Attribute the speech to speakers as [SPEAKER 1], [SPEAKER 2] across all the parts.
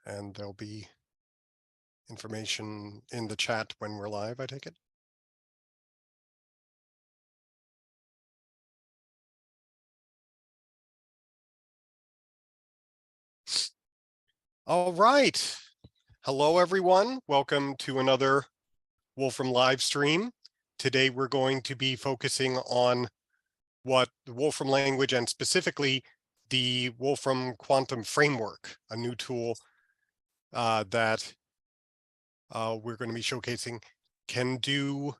[SPEAKER 1] And there'll be information in the chat when we're live, I take it. All right. Hello, everyone. Welcome to another Wolfram live stream. Today, we're going to be focusing on what the Wolfram language and specifically the Wolfram Quantum Framework, a new tool that we're going to be showcasing, can do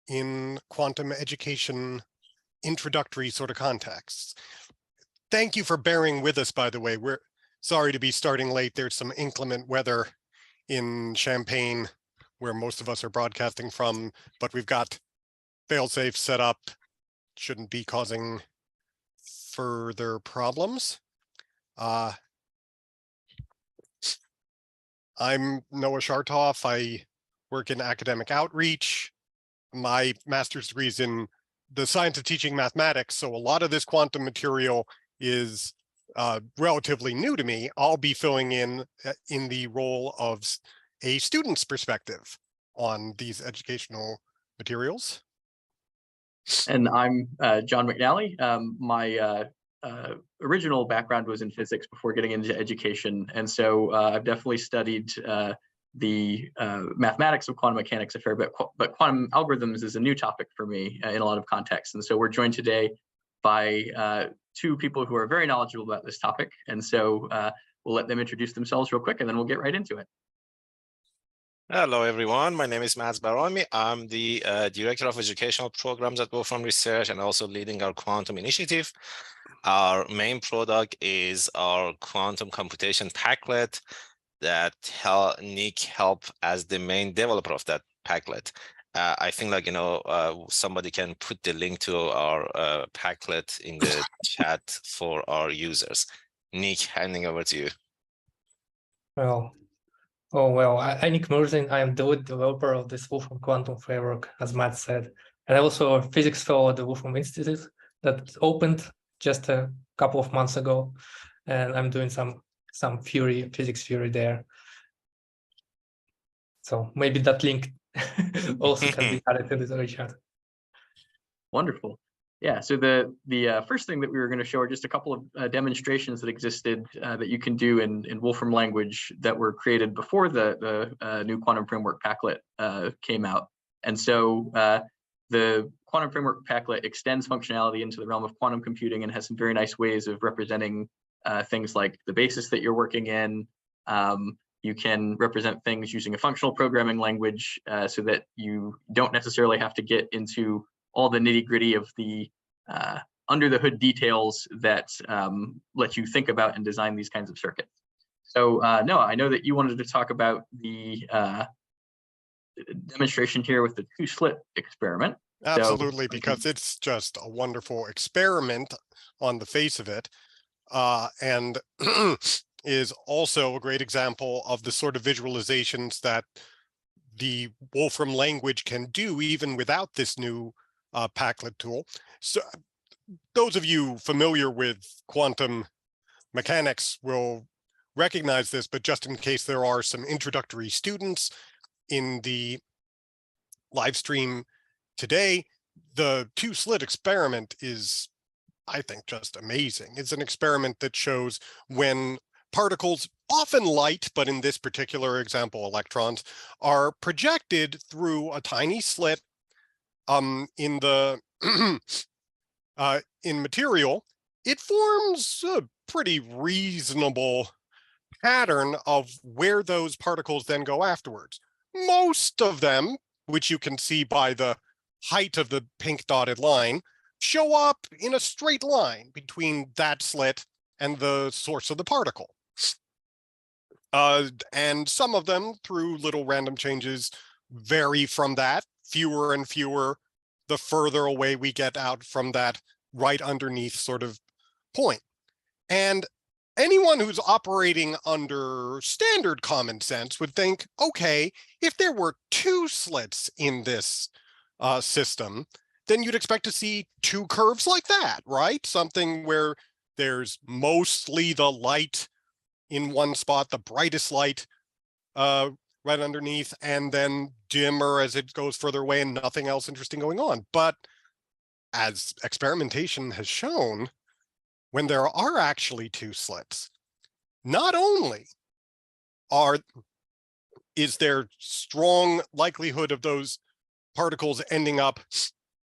[SPEAKER 1] in quantum education introductory sort of contexts. Thank you for bearing with us, by the way. We're sorry to be starting late. There's some inclement weather in Champaign, where most of us are broadcasting from, but we've got fail-safe set up. Shouldn't be causing further problems. I'm Noah Shartoff. I work in academic outreach. My master's degree is in the science of teaching mathematics, so a lot of this quantum material is relatively new to me. I'll be filling in the role of a student's perspective on these educational materials.
[SPEAKER 2] And I'm John McNally. My original background was in physics before getting into education. And so I've definitely studied the mathematics of quantum mechanics a fair bit, but quantum algorithms is a new topic for me in a lot of contexts. And so we're joined today by two people who are very knowledgeable about this topic. And so we'll let them introduce themselves real quick, and then we'll get right into it.
[SPEAKER 3] Hello, everyone. My name is Mads Barami. I'm the Director of Educational Programs at Wolfram Research and also leading our quantum initiative. Our main product is our quantum computation Packlet that Nick helped as the main developer of that Packlet. I think, somebody can put the link to our Packlet in the chat for our users. Nick, handing over to you.
[SPEAKER 4] I'm Nick Murzin. I am the lead developer of this Wolfram Quantum Framework, as Matt said. And I'm also a physics fellow at the Wolfram Institute that opened just a couple of months ago. And I'm doing some physics theory there. So maybe that link also can be added to this chat.
[SPEAKER 2] Wonderful. Yeah, so the first thing that we were going to show are just a couple of demonstrations that existed that you can do in Wolfram language that were created before the new quantum framework Packlet came out. And so the quantum framework Packlet extends functionality into the realm of quantum computing and has some very nice ways of representing things like the basis that you're working in. You can represent things using a functional programming language so that you don't necessarily have to get into all the nitty-gritty of the under the hood details that let you think about and design these kinds of circuits. So Noah, I know that you wanted to talk about the demonstration here with the two-slit experiment.
[SPEAKER 1] Absolutely, because it's just a wonderful experiment on the face of it, and is also a great example of the sort of visualizations that the Wolfram language can do even without this new Packlet tool. So those of you familiar with quantum mechanics will recognize this, but just in case there are some introductory students in the live stream today, the two-slit experiment is, I think, just amazing. It's an experiment that shows when particles, often light, but in this particular example, electrons, are projected through a tiny slit in the in material, it forms a pretty reasonable pattern of where those particles then go afterwards. Most of them, which you can see by the height of the pink dotted line, show up in a straight line between that slit and the source of the particle. And some of them, through little random changes, vary from that. Fewer and fewer, the further away we get out from that right underneath sort of point. And anyone who's operating under standard common sense would think, okay, if there were two slits in this system, then you'd expect to see two curves like that, right? Something where there's mostly the light in one spot, the brightest light right underneath, and then dimmer as it goes further away and nothing else interesting going on. But as experimentation has shown, when there are actually two slits, not only is there strong likelihood of those particles ending up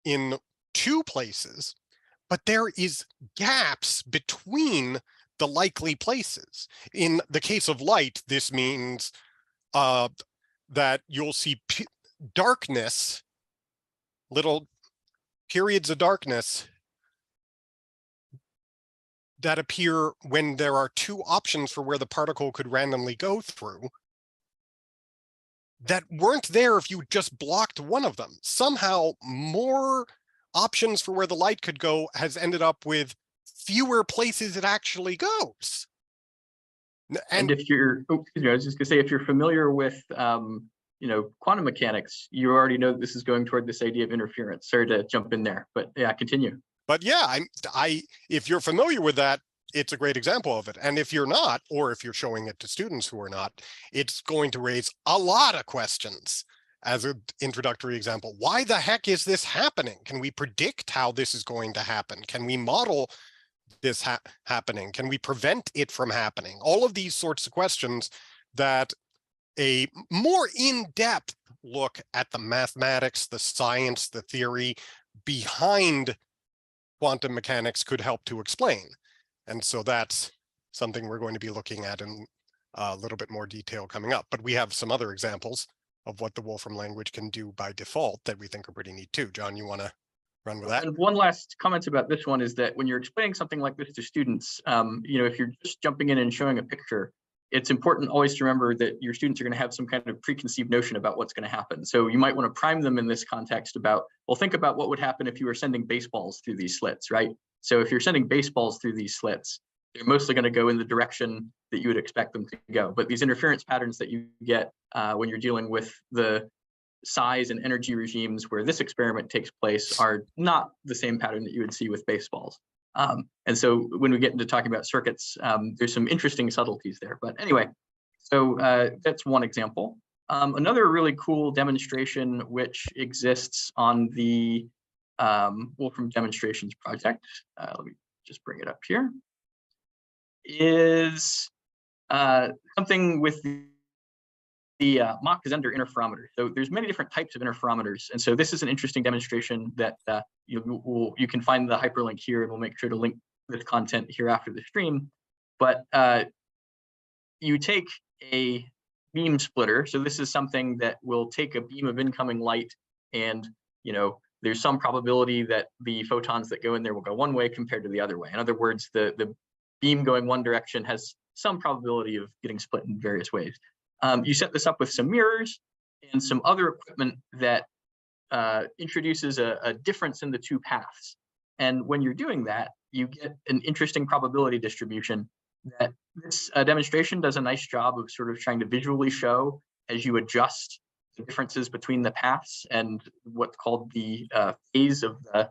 [SPEAKER 1] in two places, but there is gaps between the likely places. In the case of light, this means that you'll see darkness, little periods of darkness that appear when there are two options for where the particle could randomly go through that weren't there if you just blocked one of them. Somehow more options for where the light could go has ended up with fewer places it actually goes.
[SPEAKER 2] And if you're, I was just gonna say, if you're familiar with, quantum mechanics, you already know that this is going toward this idea of interference. Sorry to jump in there, but yeah, continue.
[SPEAKER 1] But yeah, if you're familiar with that, it's a great example of it. And if you're not, or if you're showing it to students who are not, it's going to raise a lot of questions. As an introductory example, why the heck is this happening? Can we predict how this is going to happen? Can we model this happening? Can we prevent it from happening? All of these sorts of questions that a more in-depth look at the mathematics, the science, the theory behind quantum mechanics could help to explain. And so that's something we're going to be looking at in a little bit more detail coming up. But we have some other examples of what the Wolfram language can do by default that we think are pretty neat too. John, you want to run with that?
[SPEAKER 2] And one last comment about this one is that when you're explaining something like this to students, if you're just jumping in and showing a picture, it's important always to remember that your students are going to have some kind of preconceived notion about what's going to happen. So you might want to prime them in this context about, well, think about what would happen if you were sending baseballs through these slits, right? So if you're sending baseballs through these slits, they're mostly going to go in the direction that you would expect them to go. But these interference patterns that you get when you're dealing with the size and energy regimes where this experiment takes place are not the same pattern that you would see with baseballs. And so when we get into talking about circuits, there's some interesting subtleties there. But anyway, so that's one example. Another really cool demonstration which exists on the Wolfram Demonstrations project, let me just bring it up here, is something with the Mach-Zehnder interferometer. So there's many different types of interferometers. And so this is an interesting demonstration that you can find the hyperlink here, and we'll make sure to link this content here after the stream. But you take a beam splitter. So this is something that will take a beam of incoming light, and there's some probability that the photons that go in there will go one way compared to the other way. In other words, the beam going one direction has some probability of getting split in various ways. You set this up with some mirrors and some other equipment that introduces a difference in the two paths. And when you're doing that, you get an interesting probability distribution that this demonstration does a nice job of sort of trying to visually show as you adjust the differences between the paths and what's called the phase of the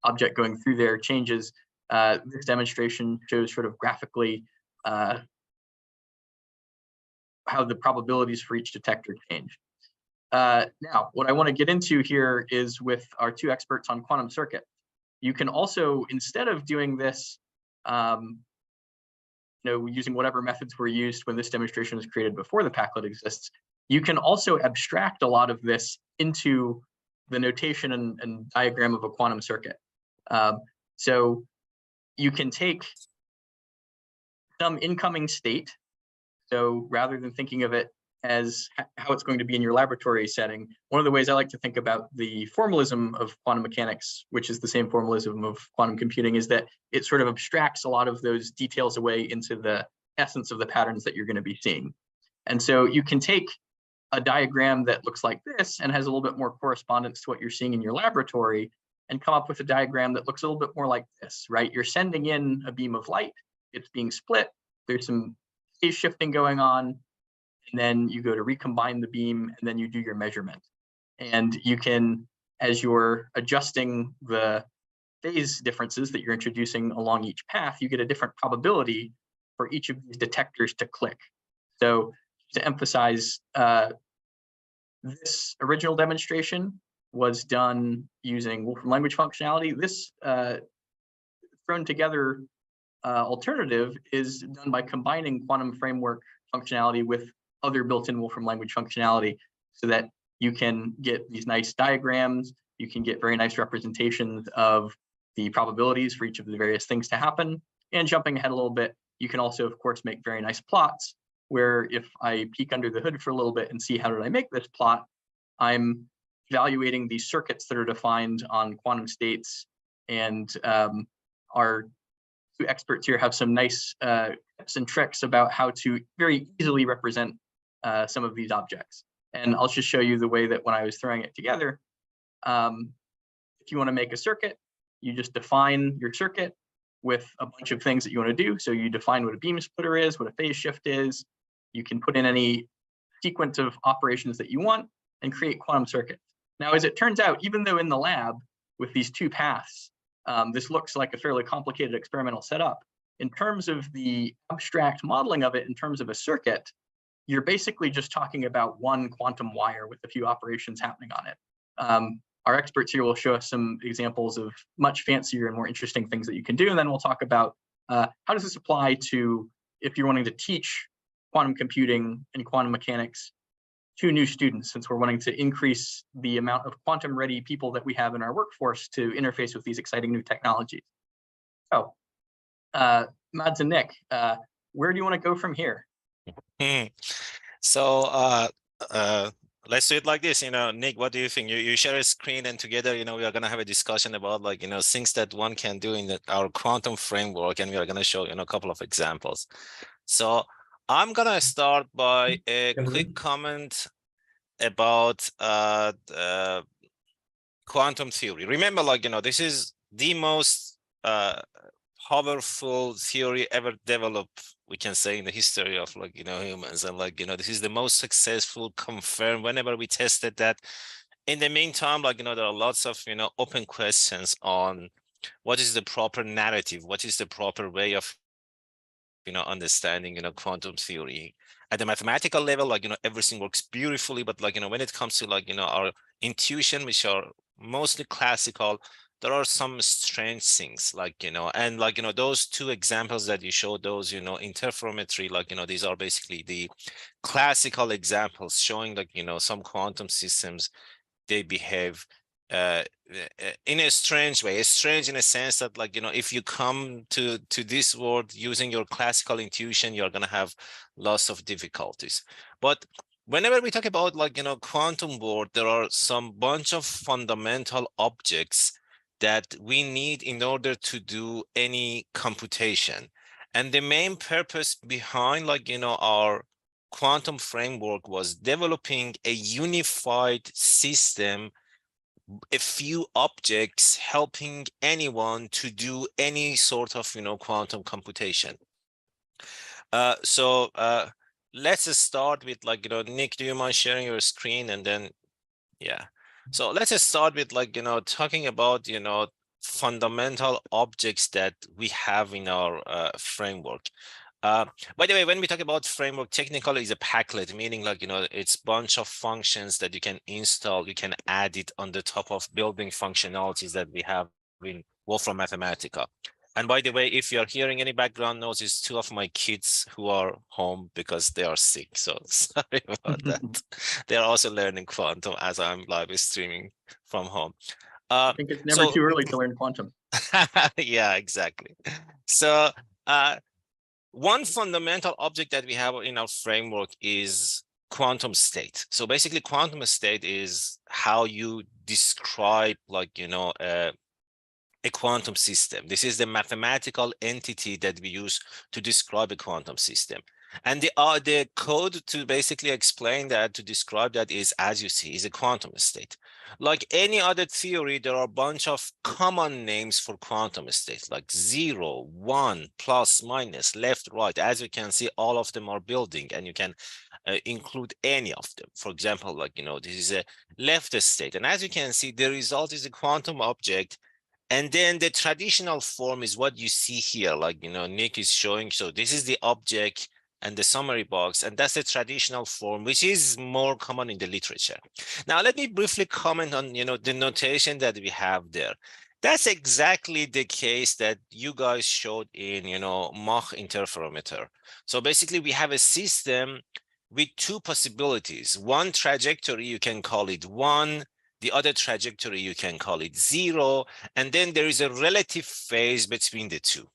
[SPEAKER 2] object going through there changes. This demonstration shows sort of graphically how the probabilities for each detector change. Now, what I want to get into here is with our two experts on quantum circuit. You can also, instead of doing this, using whatever methods were used when this demonstration was created before the Packlet exists, you can also abstract a lot of this into the notation and diagram of a quantum circuit. So you can take some incoming state. So rather than thinking of it as how it's going to be in your laboratory setting, one of the ways I like to think about the formalism of quantum mechanics, which is the same formalism of quantum computing, is that it sort of abstracts a lot of those details away into the essence of the patterns that you're going to be seeing. And so you can take a diagram that looks like this and has a little bit more correspondence to what you're seeing in your laboratory and come up with a diagram that looks a little bit more like this, right? You're sending in a beam of light, it's being split, there's some phase shifting going on, and then you go to recombine the beam, and then you do your measurement. And you can, as you're adjusting the phase differences that you're introducing along each path, you get a different probability for each of these detectors to click. So to emphasize, this original demonstration was done using Wolfram language functionality. This thrown together alternative is done by combining quantum framework functionality with other built-in Wolfram language functionality, so that you can get these nice diagrams, you can get very nice representations of the probabilities for each of the various things to happen. And jumping ahead a little bit, you can also, of course, make very nice plots, where if I peek under the hood for a little bit and see how did I make this plot, I'm evaluating the circuits that are defined on quantum states, and our two experts here have some nice tips and tricks about how to very easily represent some of these objects. And I'll just show you the way that when I was throwing it together, if you want to make a circuit, you just define your circuit with a bunch of things that you want to do. So you define what a beam splitter is, what a phase shift is. You can put in any sequence of operations that you want and create quantum circuits. Now, as it turns out, even though in the lab with these two paths, this looks like a fairly complicated experimental setup, in terms of the abstract modeling of it, in terms of a circuit, you're basically just talking about one quantum wire with a few operations happening on it. Our experts here will show us some examples of much fancier and more interesting things that you can do. And then we'll talk about how does this apply to if you're wanting to teach quantum computing and quantum mechanics to new students, since we're wanting to increase the amount of quantum ready people that we have in our workforce to interface with these exciting new technologies. So Mads and Nick, where do you want to go from here?
[SPEAKER 3] So let's do it like this. Nick, what do you think? You share a screen, and together, we are going to have a discussion about things that one can do in our quantum framework, and we are going to show a couple of examples. So I'm going to start by a quick comment about quantum theory. Remember, this is the most powerful theory ever developed, we can say, in the history of humans, and this is the most successful, confirmed whenever we tested that. In the meantime, there are lots of open questions on what is the proper narrative, what is the proper way of understanding quantum theory. At the mathematical level, everything works beautifully, but when it comes to our intuition, which are mostly classical, there are some strange things, and those two examples that you showed, those interferometry, these are basically the classical examples showing some quantum systems, they behave in a strange way. It's strange in a sense that if you come to this world using your classical intuition, you're going to have lots of difficulties. But whenever we talk about quantum world, there are some bunch of fundamental objects that we need in order to do any computation. And the main purpose behind our quantum framework was developing a unified system, a few objects helping anyone to do any sort of quantum computation. So let's start with Nick, do you mind sharing your screen? And then so let's start with talking about fundamental objects that we have in our framework. By the way, when we talk about framework, technically is a packlet, meaning it's a bunch of functions that you can install, you can add it on the top of building functionalities that we have in Wolfram Mathematica. And by the way, if you're hearing any background noise, it's two of my kids who are home because they are sick. So sorry about that. They are also learning quantum as I'm live streaming from home.
[SPEAKER 2] I think it's never too early to learn quantum.
[SPEAKER 3] Yeah, exactly. So one fundamental object that we have in our framework is quantum state. So basically, quantum state is how you describe a quantum system. This is the mathematical entity that we use to describe a quantum system. And the code to basically explain that, to describe that, is, as you see, is a quantum state. Like any other theory, there are a bunch of common names for quantum states, like 0, 1, plus, minus, left, right. As you can see, all of them are building, and you can include any of them. For example, this is a left state. And as you can see, the result is a quantum object. And then the traditional form is what you see here, like, Nick is showing. So this is the object and the summary box, and that's the traditional form, which is more common in the literature. Now, let me briefly comment on, the notation that we have there. That's exactly the case that you guys showed in, Mach interferometer. So basically, we have a system with two possibilities. One trajectory, you can call it 1. The other trajectory, you can call it 0. And then there is a relative phase between the two.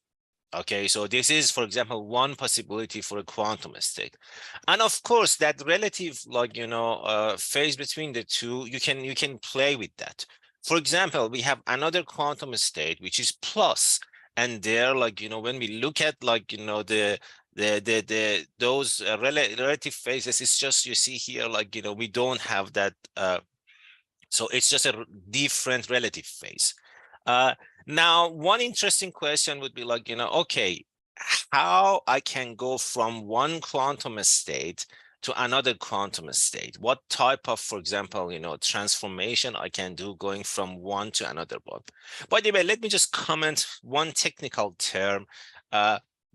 [SPEAKER 3] Okay, so this is, for example, one possibility for a quantum state. And of course, that relative, phase between the two, you can play with that. For example, we have another quantum state, which is plus. And there, when we look at, those relative phases, it's just, you see here, we don't have that. So it's just a different relative phase. Now, one interesting question would be okay, how I can go from one quantum state to another quantum state? What type of, for example, transformation I can do going from one to another one? By the way, let me just comment one technical term,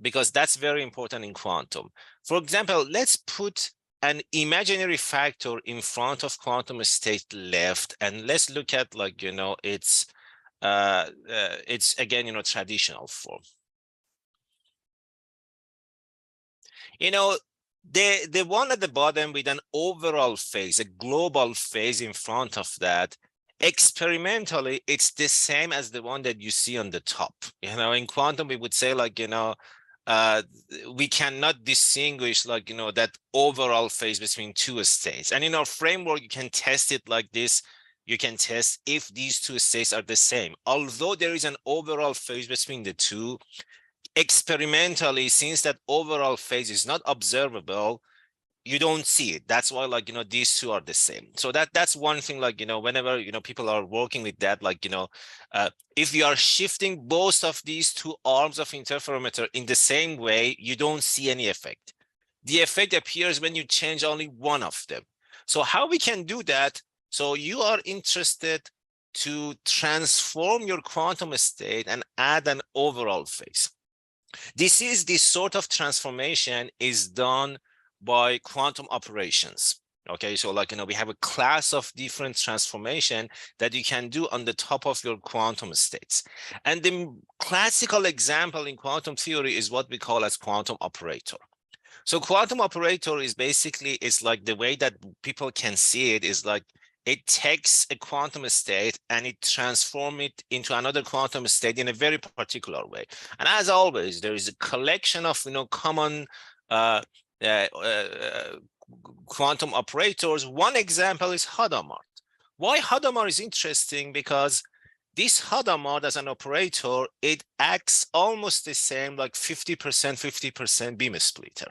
[SPEAKER 3] because that's very important in quantum. For example, let's put an imaginary factor in front of quantum state left, and let's look at it's again, traditional form. The one at the bottom with an overall phase, a global phase in front of that, experimentally, it's the same as the one that you see on the top. In quantum, we would say we cannot distinguish that overall phase between two states. And in our framework, you can test it like this. You can test if these two states are the same. Although there is an overall phase between the two, experimentally, since that overall phase is not observable, you don't see it. That's why these two are the same. So that's one thing, whenever people are working with that, if you are shifting both of these two arms of interferometer in the same way, you don't see any effect. The effect appears when you change only one of them. So how we can do that? So you are interested to transform your quantum state and add an overall phase. This sort of transformation is done by quantum operations. Okay, so we have a class of different transformation that you can do on the top of your quantum states. And the classical example in quantum theory is what we call as quantum operator. So quantum operator is basically, it's the way that people can see it is it takes a quantum state and it transforms it into another quantum state in a very particular way. And as always, there is a collection of common quantum operators. One example is Hadamard. Why Hadamard is interesting? Because this Hadamard as an operator, it acts almost the same, 50% beam splitter.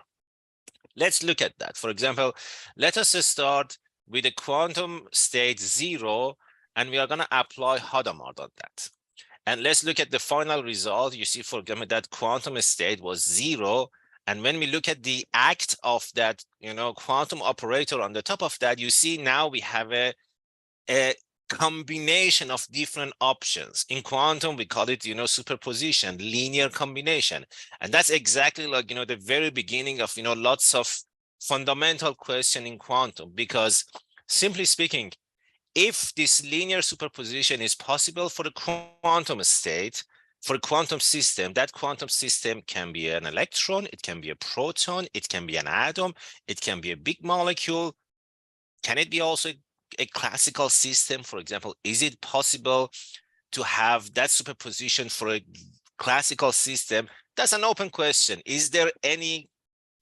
[SPEAKER 3] Let's look at that. For example, let us start with a quantum state 0, and we are going to apply Hadamard on that. And let's look at the final result. You see, for example, that quantum state was 0. And when we look at the act of that, quantum operator on the top of that, you see now we have a combination of different options. In quantum, we call it, superposition, linear combination. And that's exactly the very beginning of, lots of fundamental question in quantum, because simply speaking, if this linear superposition is possible for the quantum state, for a quantum system, that quantum system can be an electron, it can be a proton, it can be an atom, it can be a big molecule. Can it be also a classical system? For example, is it possible to have that superposition for a classical system? That's an open question. Is there any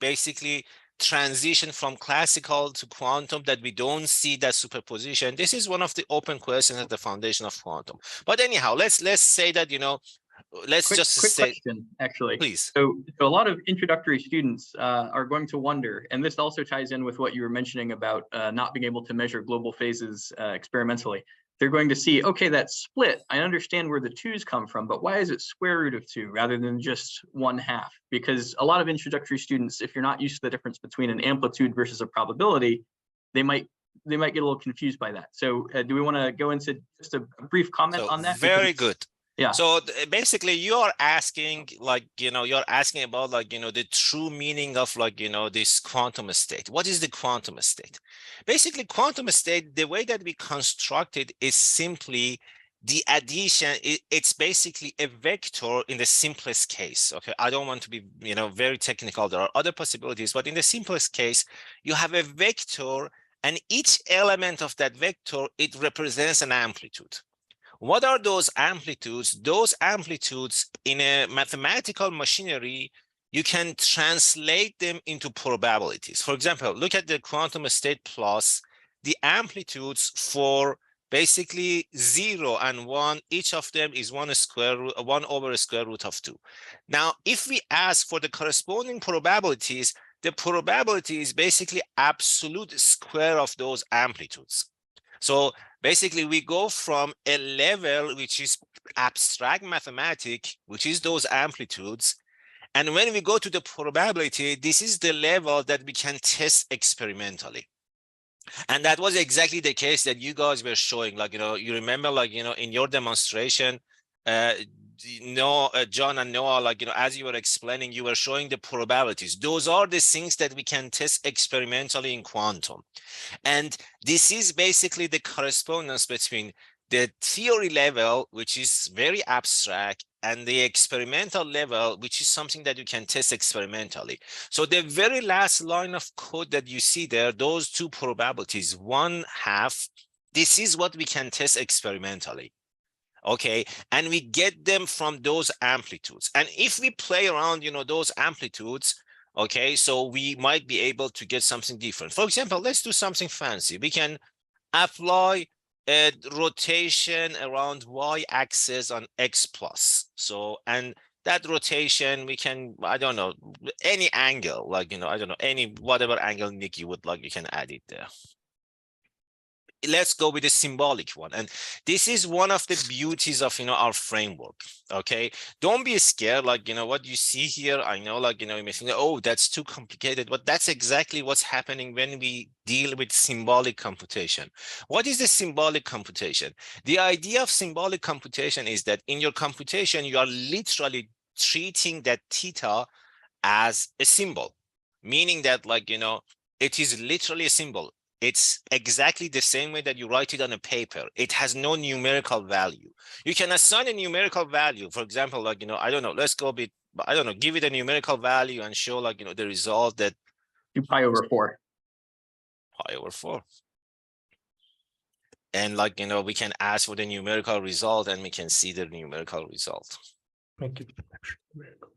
[SPEAKER 3] basically transition from classical to quantum that we don't see that superposition? This is one of the open questions at the foundation of quantum. But anyhow, let's say that, let's quick
[SPEAKER 2] question, actually.
[SPEAKER 3] Please.
[SPEAKER 2] So a lot of introductory students are going to wonder, and this also ties in with what you were mentioning about not being able to measure global phases experimentally. They're going to see, okay, that split, I understand where the 2's come from, but why is it square root of 2 rather than just 1/2? Because a lot of introductory students, if you're not used to the difference between an amplitude versus a probability, they might get a little confused by that. So do we want to go into just a brief comment on that?
[SPEAKER 3] Very good.
[SPEAKER 2] Yeah.
[SPEAKER 3] So basically you are asking like, you're asking about like, the true meaning of like, this quantum state. What is the quantum state? Basically quantum state, the way that we construct it is simply the addition. It's basically a vector in the simplest case. Okay. I don't want to be, very technical. There are other possibilities, but in the simplest case, you have a vector and each element of that vector, it represents an amplitude. What are those amplitudes? Those amplitudes in a mathematical machinery, you can translate them into probabilities. For example, look at the quantum state plus the amplitudes for basically 0 and 1. Each of them is 1 over square root of 2. Now, if we ask for the corresponding probabilities, the probability is basically absolute square of those amplitudes. So basically, we go from a level which is abstract mathematics, which is those amplitudes. And when we go to the probability, this is the level that we can test experimentally. And that was exactly the case that you guys were showing. Like, you remember, like, in your demonstration, John and Noah, like, as you were explaining, you were showing the probabilities. Those are the things that we can test experimentally in quantum. And this is basically the correspondence between the theory level, which is very abstract, and the experimental level, which is something that you can test experimentally. So the very last line of code that you see there, those two probabilities, 1/2, this is what we can test experimentally. Okay, and we get them from those amplitudes. And if we play around, those amplitudes, okay, so we might be able to get something different. For example, let's do something fancy. We can apply a rotation around y-axis on x plus. So, and that rotation, we can, I don't know, any angle, like, I don't know, any, whatever angle, Nick, you would like, you can add it there. Let's go with the symbolic one. And this is one of the beauties of, our framework. Okay. Don't be scared. Like, what you see here, I know, like, you may think, oh, that's too complicated, but that's exactly what's happening when we deal with symbolic computation. What is the symbolic computation? The idea of symbolic computation is that in your computation, you are literally treating that theta as a symbol, meaning that, like, it is literally a symbol. It's exactly the same way that you write it on a paper. It has no numerical value. You can assign a numerical value. For example, like, I don't know, let's go a bit, I don't know, give it a numerical value and show, like, the result that
[SPEAKER 2] 2 pi over 4.
[SPEAKER 3] Pi over 4. And, like, we can ask for the numerical result and we can see the numerical result.
[SPEAKER 4] Make it numerical.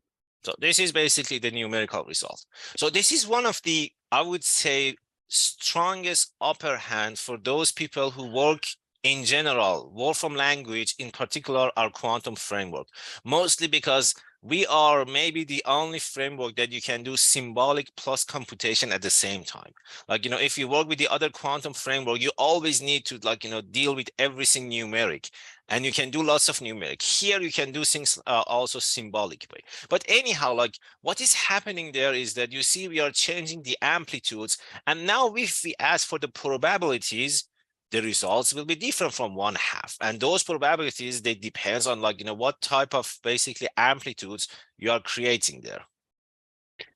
[SPEAKER 3] So this is basically the numerical result. So this is one of the, I would say, strongest upper hand for those people who work in general, Wolfram language, in particular, our quantum framework, mostly because we are maybe the only framework that you can do symbolic plus computation at the same time. Like, if you work with the other quantum framework, you always need to, like, deal with everything numeric, and you can do lots of numeric. Here, you can do things also symbolic way. But anyhow, like, what is happening there is that you see we are changing the amplitudes, and now if we ask for the probabilities, the results will be different from 1/2. And those probabilities, they depends on, like, what type of basically amplitudes you are creating there.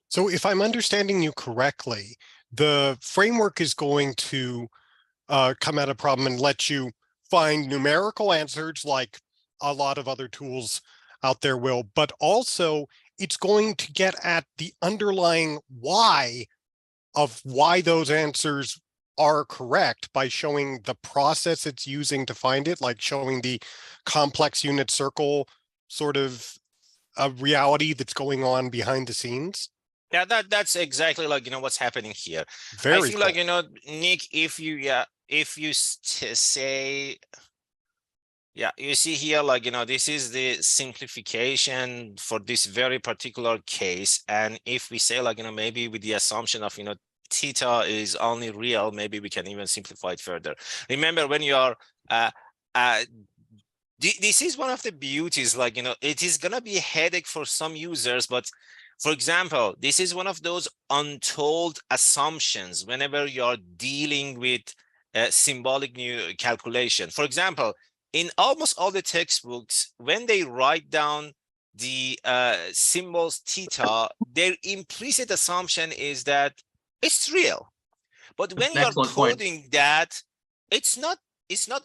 [SPEAKER 1] So if I'm understanding you correctly, the framework is going to come at a problem and let you find numerical answers like a lot of other tools out there will, but also it's going to get at the underlying why of why those answers are correct by showing the process it's using to find it, like showing the complex unit circle sort of a reality that's going on behind the scenes.
[SPEAKER 3] Yeah, that's exactly, like, what's happening here.
[SPEAKER 1] Very
[SPEAKER 3] I feel
[SPEAKER 1] cool.
[SPEAKER 3] like, Nick, if you say, yeah, you see here, like, this is the simplification for this very particular case. And if we say, like, maybe with the assumption of, theta is only real, maybe we can even simplify it further. Remember, when you are, this is one of the beauties, like, it is going to be a headache for some users, but for example, this is one of those untold assumptions whenever you're dealing with symbolic new calculation. For example, in almost all the textbooks, when they write down the symbols theta, their implicit assumption is that it's real. But when you're
[SPEAKER 2] Excellent point.
[SPEAKER 3] coding that, it's not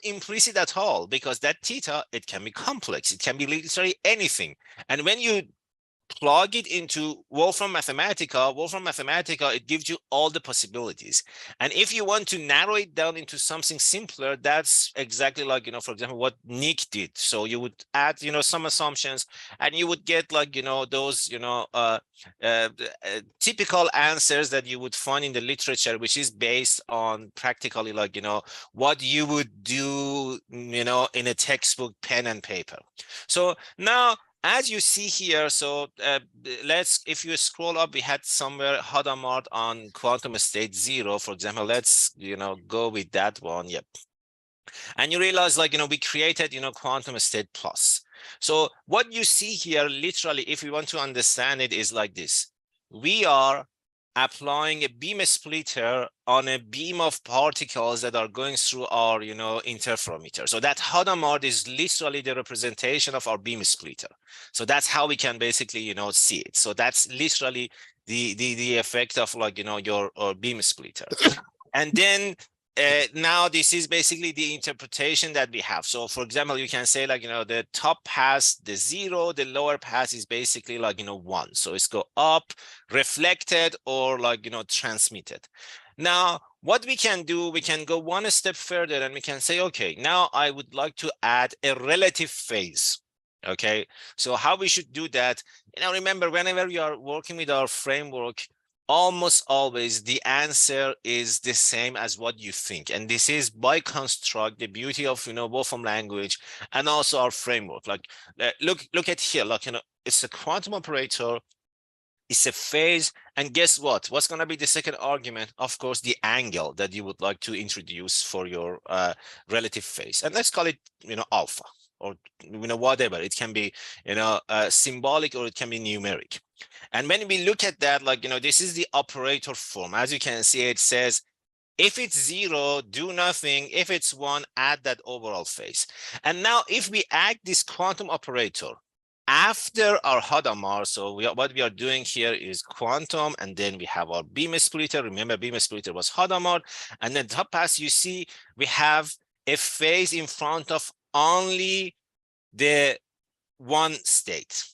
[SPEAKER 3] implicit at all, because that theta, it can be complex. It can be literally anything. And when you plug it into Wolfram Mathematica, it gives you all the possibilities. And if you want to narrow it down into something simpler, that's exactly like, for example, what Nick did. So you would add, some assumptions, and you would get like, those, typical answers that you would find in the literature, which is based on practically like, what you would do, in a textbook, pen and paper. So now, as you see here, so if you scroll up, we had somewhere Hadamard on quantum state 0, for example. Let's, go with that one. Yep. And you realize, like, we created, quantum state plus. So what you see here, literally, if we want to understand it, is like this. We are applying a beam splitter on a beam of particles that are going through our, interferometer. So that Hadamard is literally the representation of our beam splitter. So that's how we can basically, see it. So that's literally the effect of like, your beam splitter. And then now this is basically the interpretation that we have. So for example, you can say like, the top pass, the 0, the lower pass is basically like, 1. So it's go up, reflected, or like, transmitted. Now, what we can do, we can go one step further and we can say, okay, now I would like to add a relative phase. Okay, so how we should do that? Remember, whenever you are working with our framework, almost always the answer is the same as what you think. And this is by construct, the beauty of, Wolfram language and also our framework. Like, look at here, like, it's a quantum operator, it's a phase, and guess what? What's going to be the second argument? Of course, the angle that you would like to introduce for your relative phase. And let's call it, alpha, or, whatever. It can be, symbolic, or it can be numeric. And when we look at that, like, this is the operator form. As you can see, it says, if it's 0, do nothing. If it's 1, add that overall phase. And now if we add this quantum operator after our Hadamard, so what we are doing here is quantum, and then we have our beam splitter. Remember, beam splitter was Hadamard. And then top pass, you see, we have a phase in front of only the one state.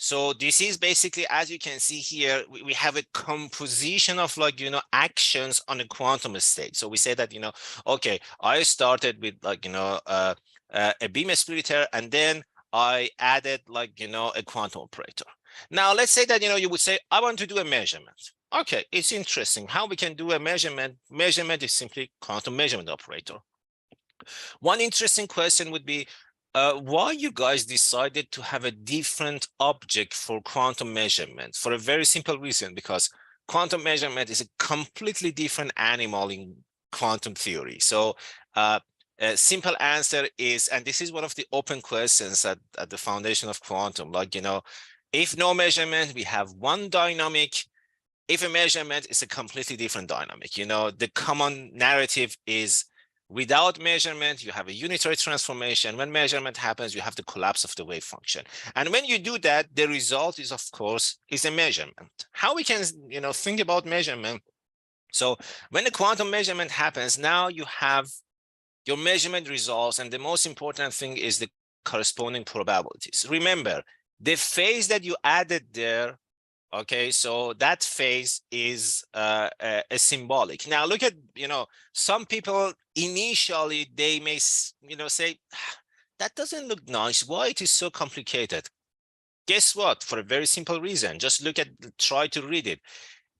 [SPEAKER 3] So this is basically, as you can see here, we have a composition of like, actions on a quantum state. So we say that, okay, I started with like, a beam splitter, and then I added like, a quantum operator. Now, let's say that, you would say, I want to do a measurement. Okay, it's interesting how we can do a measurement. Measurement is simply quantum measurement operator. One interesting question would be, why you guys decided to have a different object for quantum measurement? For a very simple reason, because quantum measurement is a completely different animal in quantum theory. So a simple answer is, and this is one of the open questions at the foundation of quantum, like, if no measurement, we have one dynamic. If a measurement is a completely different dynamic, the common narrative is, without measurement, you have a unitary transformation. When measurement happens, you have the collapse of the wave function. And when you do that, the result is, of course, is a measurement. How we can, think about measurement? So when the quantum measurement happens, now you have your measurement results. And the most important thing is the corresponding probabilities. Remember, the phase that you added there, okay, so that phase is a symbolic. Now look at, some people initially, they may, say, that doesn't look nice. Why it is so complicated? Guess what? For a very simple reason. Just try to read it.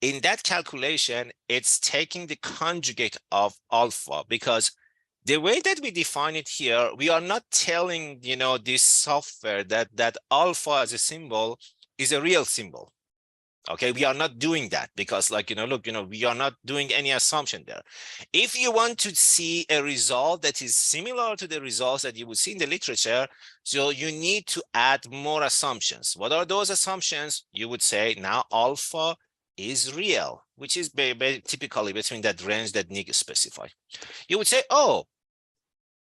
[SPEAKER 3] In that calculation, it's taking the conjugate of alpha, because the way that we define it here, we are not telling, this software that alpha as a symbol is a real symbol. Okay, we are not doing that, because like, look, we are not doing any assumption there. If you want to see a result that is similar to the results that you would see in the literature, so you need to add more assumptions. What are those assumptions? You would say now alpha is real, which is typically between that range that Nick specified. You would say, oh,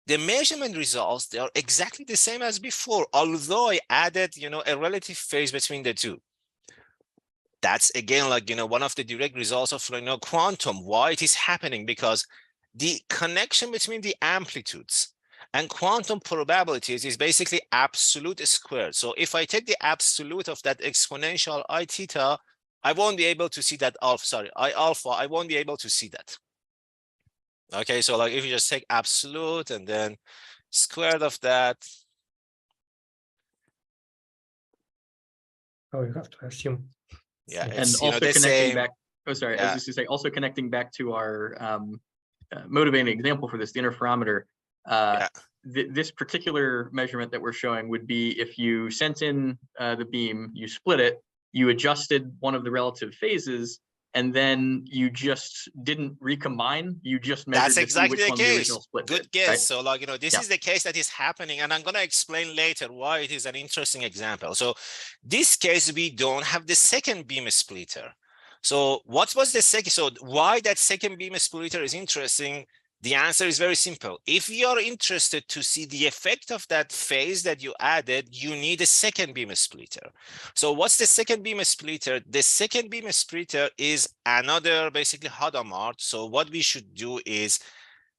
[SPEAKER 3] the measurement results, they are exactly the same as before, although I added, a relative phase between the two. That's again, like, one of the direct results of, quantum, why it is happening, because the connection between the amplitudes and quantum probabilities is basically absolute squared. So if I take the absolute of that exponential I theta, I won't be able to see that I alpha, I won't be able to see that. Okay, so like if you just take absolute and then squared of that.
[SPEAKER 4] Oh, you have to assume.
[SPEAKER 3] Yeah,
[SPEAKER 2] And
[SPEAKER 3] it's,
[SPEAKER 2] also
[SPEAKER 3] the
[SPEAKER 2] connecting
[SPEAKER 3] same.
[SPEAKER 2] back. Oh, sorry. I
[SPEAKER 3] Yeah.
[SPEAKER 2] was just gonna say, also connecting back to our motivating example for this, the interferometer.
[SPEAKER 3] Yeah.
[SPEAKER 2] This particular measurement that we're showing would be if you sent in the beam, you split it, you adjusted one of the relative phases, and then you just didn't recombine. You just measured
[SPEAKER 3] That's
[SPEAKER 2] to see
[SPEAKER 3] exactly
[SPEAKER 2] which
[SPEAKER 3] the
[SPEAKER 2] one the original
[SPEAKER 3] case.
[SPEAKER 2] split
[SPEAKER 3] Good
[SPEAKER 2] did,
[SPEAKER 3] guess.
[SPEAKER 2] right?
[SPEAKER 3] So like, this
[SPEAKER 2] Yeah.
[SPEAKER 3] is the case that is happening, and I'm going to explain later why it is an interesting example. So this case, we don't have the second beam splitter. So what was the second? So why that second beam splitter is interesting? The answer is very simple. If you are interested to see the effect of that phase that you added, you need a second beam splitter. So what's the second beam splitter? The second beam splitter is another basically Hadamard. So what we should do is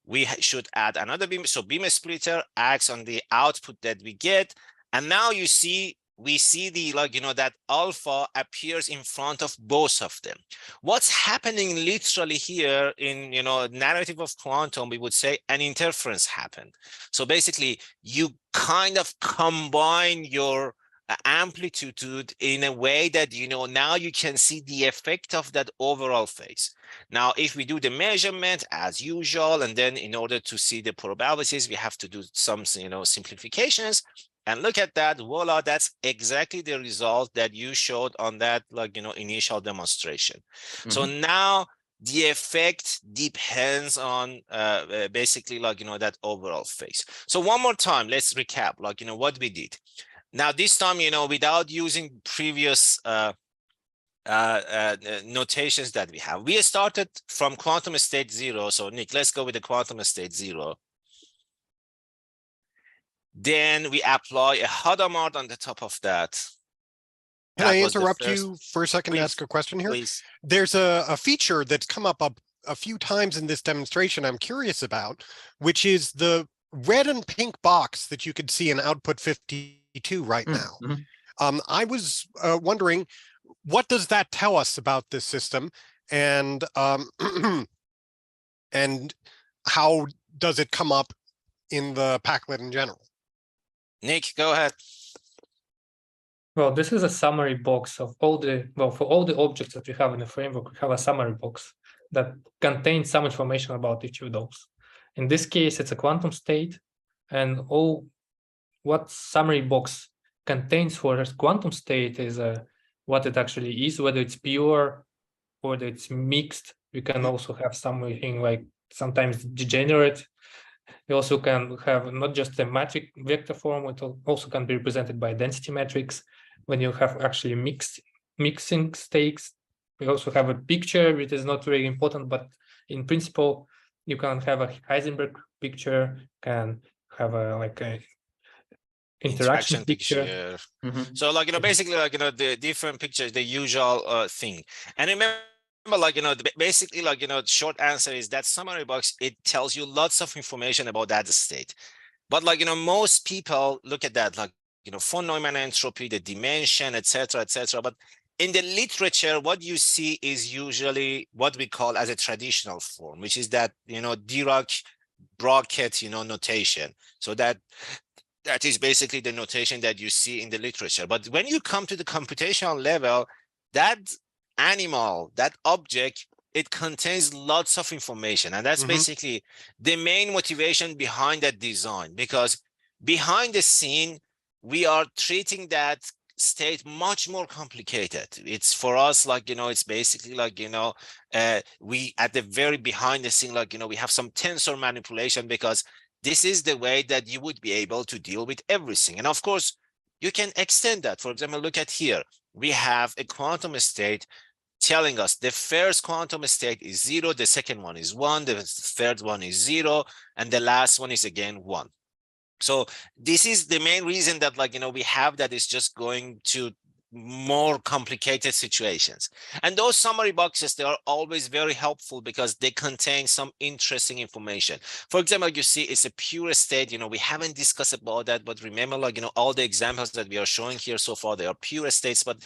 [SPEAKER 3] we should add another beam. So beam splitter acts on the output that we get. And now you see, we see the, like, that alpha appears in front of both of them. What's happening literally here in, narrative of quantum, we would say an interference happened. So basically you kind of combine your amplitude in a way that, now you can see the effect of that overall phase. Now, if we do the measurement as usual, and then in order to see the probabilities, we have to do some, simplifications. And look at that, voila, that's exactly the result that you showed on that, like, initial demonstration. Mm-hmm. So now the effect depends on basically, like, that overall phase. So one more time, let's recap, like, what we did. Now this time, without using previous notations that we have, we started from quantum state 0. So Nick, let's go with the quantum state 0. Then we apply a Hadamard on the top of that.
[SPEAKER 1] Can I interrupt you for a second to ask a question here?
[SPEAKER 3] Please.
[SPEAKER 1] There's a feature that's come up a few times in this demonstration I'm curious about, which is the red and pink box that you could see in output 52 right now. Mm-hmm. I was wondering, what does that tell us about this system, and and how does it come up in the Packlet in general?
[SPEAKER 3] Nick, go ahead.
[SPEAKER 4] Well, this is a summary box of all the, for all the objects that we have in the framework, we have a summary box that contains some information about each of those. In this case, it's a quantum state, and what summary box contains for a quantum state is what it actually is, whether it's pure, whether it's mixed. We can also have something like sometimes degenerate. We also can have not just a metric vector form, it also can be represented by density metrics when you have actually mixing states. We also have a picture, which is not very important, but in principle, you can have a Heisenberg picture, can have a interaction picture.
[SPEAKER 3] Mm-hmm. So like, basically, like, the different pictures, the usual thing. And remember, like, basically, like, short answer is that summary box, it tells you lots of information about that state. But like, most people look at that, like, von Neumann entropy, the dimension, etc., etc. But in the literature, what you see is usually what we call as a traditional form, which is that, Dirac bracket, notation. So that is basically the notation that you see in the literature. But when you come to the computational level, that animal, that object, it contains lots of information. And that's basically the main motivation behind that design, because behind the scene, we are treating that state much more complicated. It's for us, like, it's basically like, we at the very behind the scene, like, we have some tensor manipulation, because this is the way that you would be able to deal with everything. And of course, you can extend that. For example, look at here. We have a quantum state telling us the first quantum state is 0, the second one is 1, the third one is 0, and the last one is again 1. So this is the main reason that, like, we have that is just going to more complicated situations. And those summary boxes, they are always very helpful because they contain some interesting information. For example, you see it's a pure state. We haven't discussed about that, but remember, like, all the examples that we are showing here so far, they are pure states. But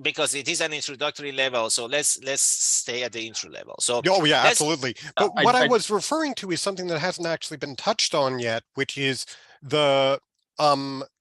[SPEAKER 3] because it is an introductory level, so let's stay at the intro level. So
[SPEAKER 1] oh yeah, absolutely. But what I was referring to is something that hasn't actually been touched on yet, which is the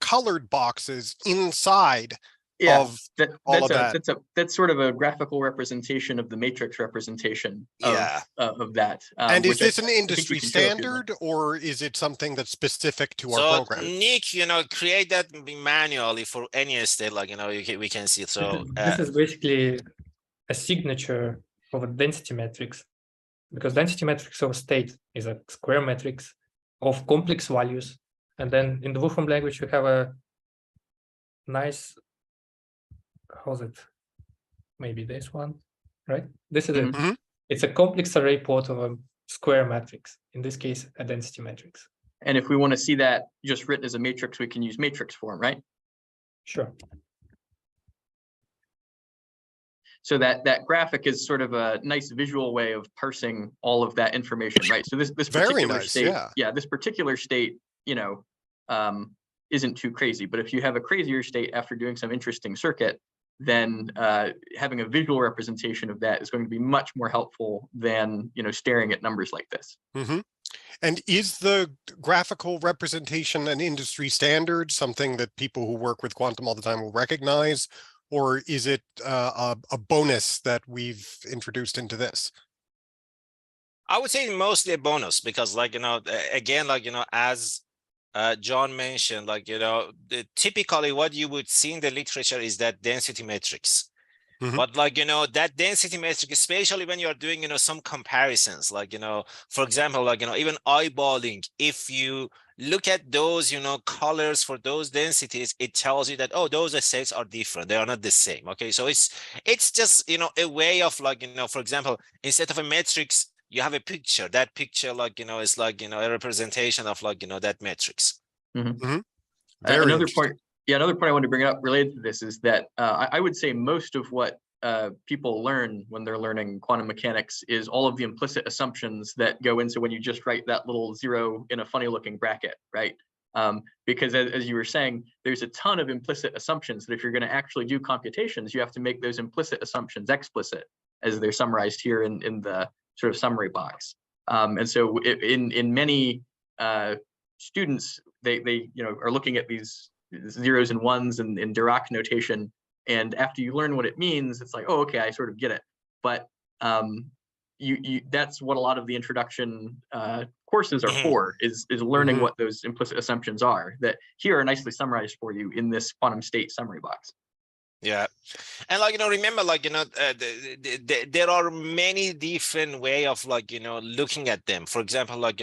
[SPEAKER 1] colored boxes inside of all of that.
[SPEAKER 2] That's sort of a graphical representation of the matrix representation of that.
[SPEAKER 1] And is this an industry standard, or is it something that's specific to our program?
[SPEAKER 3] Nick, create that manually for any state, like, we can see. So
[SPEAKER 4] this is basically a signature of a density matrix, because density matrix of state is a square matrix of complex values. And then in the Wolfram language, we have a nice, how's it? Maybe this one, right? This is it. It's a complex array port of a square matrix, in this case, a density matrix.
[SPEAKER 2] And if we want to see that just written as a matrix, we can use matrix form, right?
[SPEAKER 4] Sure.
[SPEAKER 2] So that graphic is sort of a nice visual way of parsing all of that information, right? So this particular state, this particular state, isn't too crazy. But if you have a crazier state after doing some interesting circuit, then having a visual representation of that is going to be much more helpful than staring at numbers like this.
[SPEAKER 1] And is the graphical representation an industry standard, something that people who work with quantum all the time will recognize? Or is it a bonus that we've introduced into this?
[SPEAKER 3] I would say mostly a bonus because, like, again, like, as John mentioned, like, typically what you would see in the literature is that density matrix. But, like, that density matrix, especially when you're doing, some comparisons, like, for example, like, even eyeballing, if you look at those, colors for those densities, it tells you that, oh, those states are different. They are not the same. Okay. So it's just, a way of, like, for example, instead of a matrix, you have a picture. That picture, like, is like, a representation of, like, that matrix.
[SPEAKER 2] Another point I wanted to bring up related to this is that I would say most of what people learn when they're learning quantum mechanics is all of the implicit assumptions that go into when you just write that little 0 in a funny looking bracket, right? Because as you were saying, there's a ton of implicit assumptions that if you're going to actually do computations, you have to make those implicit assumptions explicit, as they're summarized here in the sort of summary box. And so in many students, they are looking at these zeros and ones and in Dirac notation, and after you learn what it means, it's like, oh, okay, I sort of get it. But that's what a lot of the introduction courses are for, is learning what those implicit assumptions are, that here are nicely summarized for you in this quantum state summary box.
[SPEAKER 3] Yeah. And, like, remember, like, there are many different way of, like, looking at them. For example, like,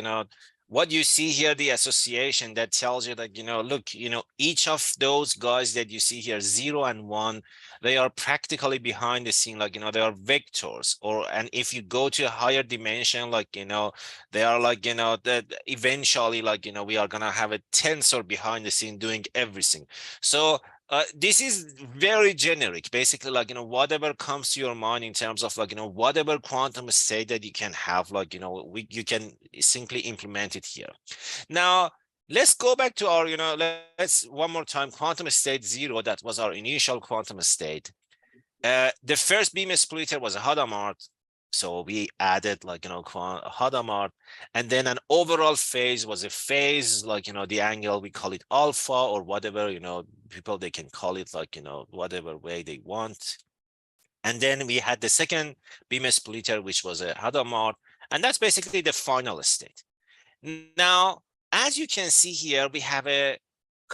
[SPEAKER 3] what you see here, the association that tells you that, look, each of those guys that you see here, 0 and 1, they are practically behind the scene, like, they are vectors. And if you go to a higher dimension, like, they are like, that eventually, like, we are going to have a tensor behind the scene doing everything. So this is very generic, basically, like, whatever comes to your mind in terms of, like, whatever quantum state that you can have, like, you can simply implement it here. Now, let's go back to our, let's one more time, quantum state 0, that was our initial quantum state. The first beam splitter was a Hadamard. So we added, like, Hadamard, and then an overall phase was a phase, like, the angle, we call it alpha or whatever, people, they can call it, like, whatever way they want. And then we had the second beam splitter, which was a Hadamard, and that's basically the final state. Now, as you can see here, we have a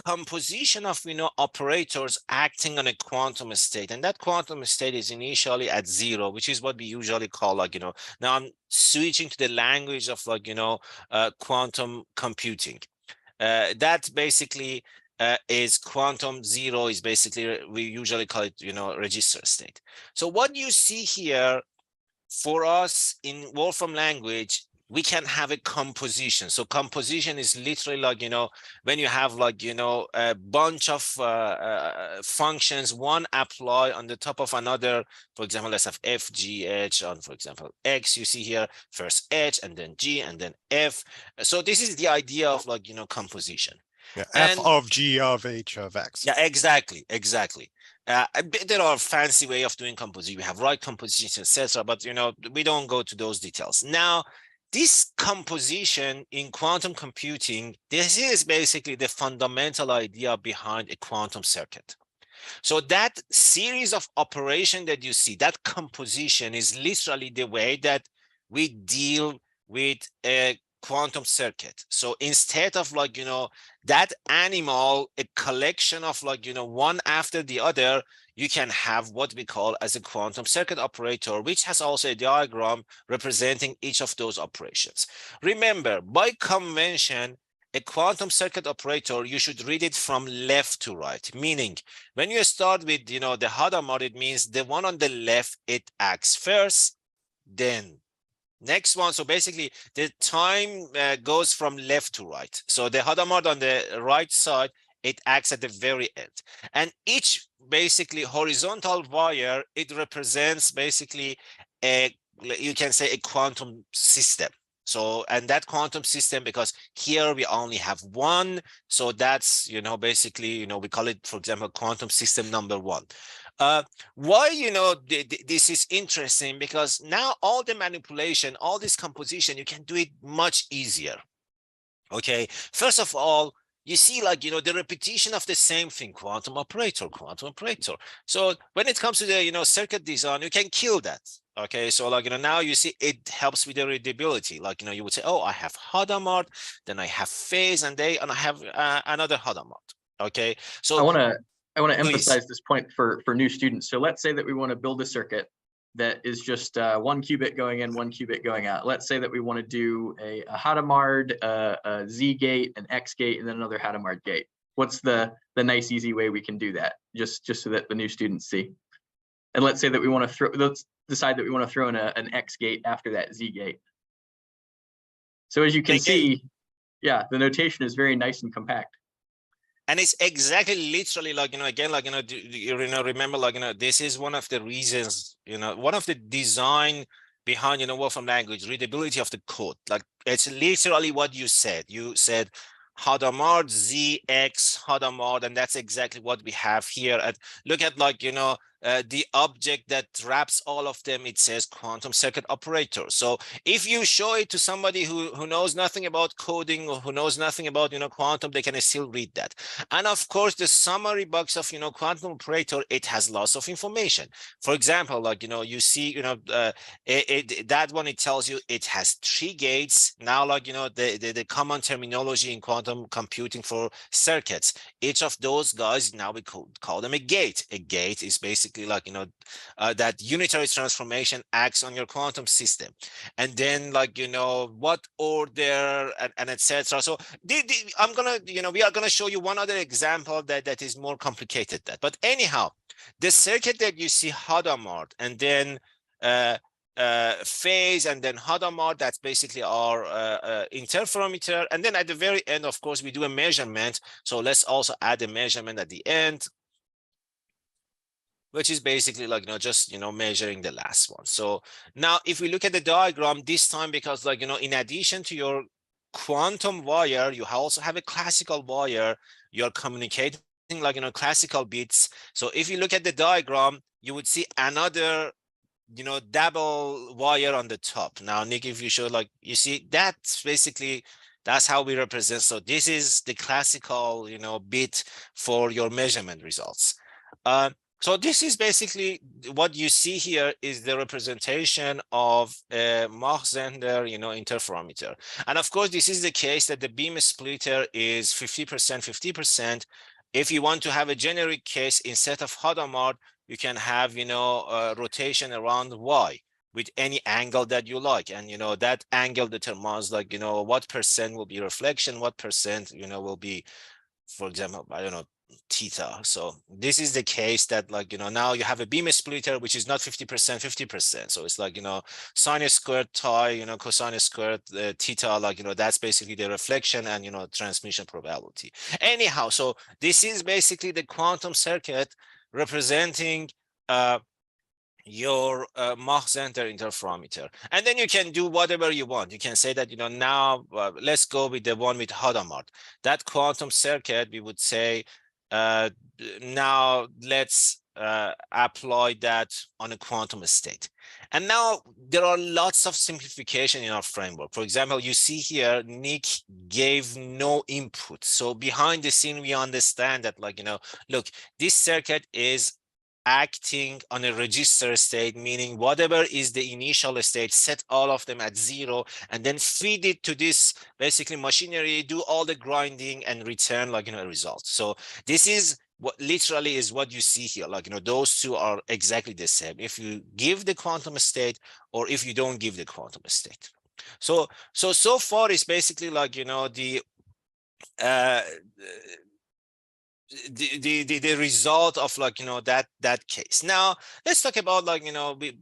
[SPEAKER 3] composition of, operators acting on a quantum state, and that quantum state is initially at 0, which is what we usually call, like, now I'm switching to the language of, like, quantum computing. That basically is quantum 0 is basically, we usually call it, register state. So what you see here for us in Wolfram language, we can have a composition. So composition is literally like, when you have like, a bunch of functions, one apply on the top of another. For example, let's have f, g, h on, for example, x, you see here first h and then g and then f. So this is the idea of like, composition.
[SPEAKER 1] Yeah,
[SPEAKER 3] And
[SPEAKER 1] f of g of h of x.
[SPEAKER 3] yeah, exactly. There are fancy way of doing composition. We have right composition, etc. But we don't go to those details. Now, this composition in quantum computing, this is basically the fundamental idea behind a quantum circuit. So that series of operation that you see, that composition is literally the way that we deal with a quantum circuit. So instead of like, that animal, a collection of like, one after the other, you can have what we call as a quantum circuit operator, which has also a diagram representing each of those operations. Remember, by convention, a quantum circuit operator, you should read it from left to right, meaning when you start with, the Hadamard, it means the one on the left, it acts first, then next one. So basically the time goes from left to right. So the Hadamard on the right side, it acts at the very end. And each basically horizontal wire, it represents basically you can say a quantum system. So, and that quantum system, because here we only have one, so that's, basically, we call it, for example, quantum system number 1. Why, this is interesting, because now all the manipulation, all this composition, you can do it much easier. Okay, first of all, you see like, the repetition of the same thing, quantum operator. So when it comes to the, circuit design, you can kill that. Okay, so like, now you see it helps with the readability. Like, you would say, oh, I have Hadamard, then I have phase, and I have another Hadamard. Okay, so
[SPEAKER 2] I want to emphasize this point for new students. So let's say that we want to build a circuit that is just 1 qubit going in, 1 qubit going out. Let's say that we want to do a Hadamard, a Z gate, an X gate, and then another Hadamard gate. What's the nice, easy way we can do that? Just so that the new students see. And let's say that we want to let's decide that we want to throw in an X gate after that Z gate. So as you can see, yeah, the notation is very nice and compact.
[SPEAKER 3] And it's exactly literally like, again, like, remember, like, this is one of the reasons, one of the design behind, Wolfram language, readability of the code. Like, it's literally what you said. You said Hadamard, ZX, Hadamard, and that's exactly what we have here. Look at like, the object that wraps all of them, it says quantum circuit operator. So if you show it to somebody who knows nothing about coding or who knows nothing about, quantum, they can still read that. And of course, the summary box of, quantum operator, it has lots of information. For example, like, you see, that one, it tells you it has 3 gates. Now, like, the common terminology in quantum computing for circuits, each of those guys, now we call them a gate. A gate is basically like, that unitary transformation acts on your quantum system, and then like, what order and etc. So I'm gonna, we are gonna show you one other example that is more complicated that. But anyhow, the circuit that you see, Hadamard, and then phase, and then Hadamard, that's basically our interferometer. And then at the very end, of course, we do a measurement. So let's also add a measurement at the end, which is basically like, just, measuring the last one. So now if we look at the diagram this time, because like, in addition to your quantum wire, you also have a classical wire. You're communicating like, classical bits. So if you look at the diagram, you would see another, double wire on the top. Now, Nick, if you show, like, you see, that's basically, that's how we represent. So this is the classical, bit for your measurement results. So this is basically what you see here is the representation of a Mach-Zehnder, interferometer. And of course, this is the case that the beam splitter is 50%, 50%. If you want to have a generic case, instead of Hadamard, you can have, rotation around Y with any angle that you like. And, that angle determines like, what percent will be reflection, what percent, will be for example, I don't know, theta. So this is the case that, like, now you have a beam splitter, which is not 50%, 50%. So it's like, sine squared tie, cosine squared theta, like, that's basically the reflection and, transmission probability. Anyhow, so this is basically the quantum circuit representing your Mach center interferometer. And then you can do whatever you want. You can say that, now let's go with the one with Hadamard. That quantum circuit, we would say, now let's apply that on a quantum state. And now there are lots of simplification in our framework. For example, you see here, Nick gave no input. So behind the scene, we understand that, like, look, this circuit is acting on a register state, meaning whatever is the initial state, set all of them at 0, and then feed it to this basically machinery, do all the grinding and return, like, a result. So this is what literally is what you see here. Like, those two are exactly the same if you give the quantum state or if you don't give the quantum state. So far it's basically like, the result of, like, that case. Now let's talk about, like,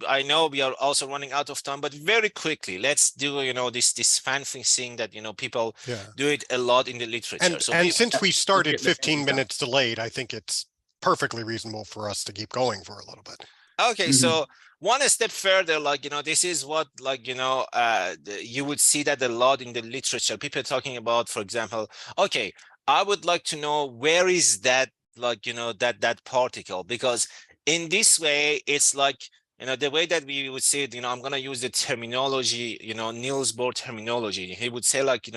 [SPEAKER 3] I know we are also running out of time, but very quickly let's do, this fancy thing that, people do it a lot in the literature.
[SPEAKER 1] And since we started 15 minutes delayed, I think it's perfectly reasonable for us to keep going for a little bit.
[SPEAKER 3] Okay, so one step further, like, this is what, like, you would see that a lot in the literature. People talking about, for example, okay, I would like to know where is that, like, that particle, because in this way, it's like, the way that we would say it, I'm going to use the terminology, Niels Bohr terminology. He would say, like,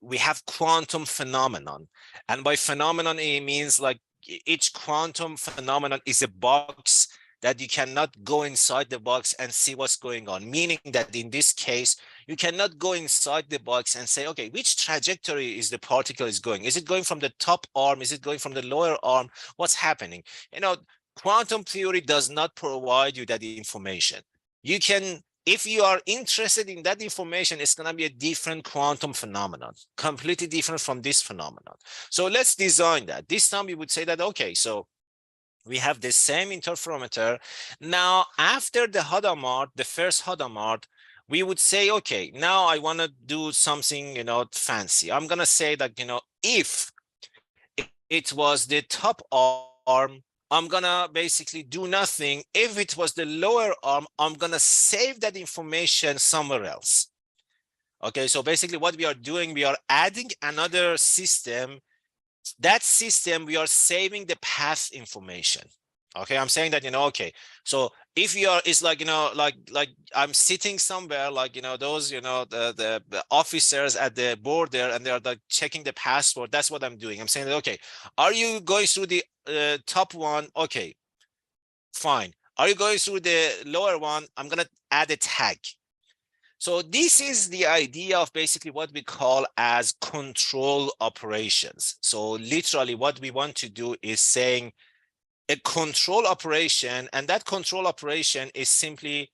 [SPEAKER 3] we have quantum phenomenon. And by phenomenon, it means like each quantum phenomenon is a box that you cannot go inside the box and see what's going on. Meaning that in this case, you cannot go inside the box and say, okay, which trajectory is the particle is going? Is it going from the top arm? Is it going from the lower arm? What's happening? Quantum theory does not provide you that information. You can, if you are interested in that information, it's going to be a different quantum phenomenon, completely different from this phenomenon. So let's design that. This time we would say that, okay, so we have the same interferometer. Now, after the Hadamard, the first Hadamard, we would say, okay, now I want to do something, fancy. I'm going to say that, if it was the top arm, I'm going to basically do nothing. If it was the lower arm, I'm going to save that information somewhere else. Okay, so basically what we are doing, we are adding another system. That system, we are saving the path information. Okay, I'm saying that, okay, so if you are, it's like, like I'm sitting somewhere, like, those, the officers at the border, and they're like checking the passport. That's what I'm doing. I'm saying that, okay, are you going through the top one? Okay, fine. Are you going through the lower one? I'm going to add a tag. So this is the idea of basically what we call as control operations. So literally what we want to do is saying a control operation, and that control operation is simply,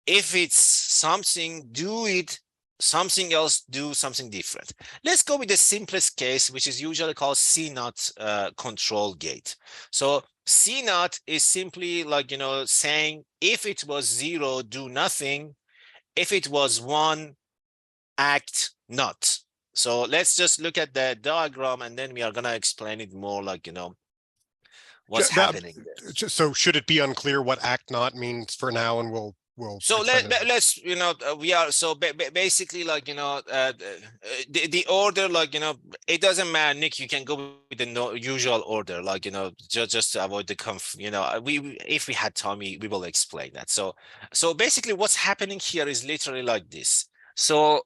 [SPEAKER 3] if it's something, do it, something else, do something different. Let's go with the simplest case, which is usually called C0 control gate. So C0 is simply like, saying if it was 0, do nothing. If it was 1, act not. So let's just look at the diagram, and then we are going to explain it more, like, what's happening there.
[SPEAKER 1] So should it be unclear what act not means for now, and we'll
[SPEAKER 3] so let's we are, so basically, like, the order, like, it doesn't matter, Nick, you can go with the usual order, like, just to avoid the we if we had time, we will explain that. So basically what's happening here is literally like this. So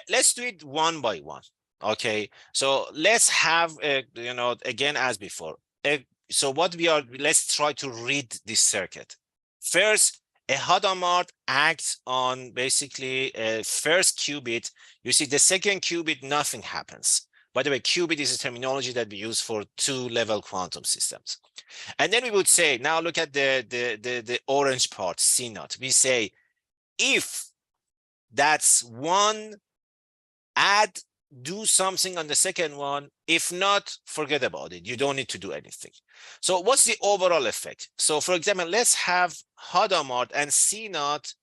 [SPEAKER 3] let's do it one by one. Okay, so let's have again, as before, so what let's try to read this circuit. First, a Hadamard acts on basically a first qubit. You see the second qubit, nothing happens. By the way, qubit is a terminology that we use for 2-level quantum systems. And then we would say, now look at the orange part, C0. We say, if that's 1, add do something on the second one. If not, forget about it. You don't need to do anything. So what's the overall effect? So for example, let's have Hadamard and C0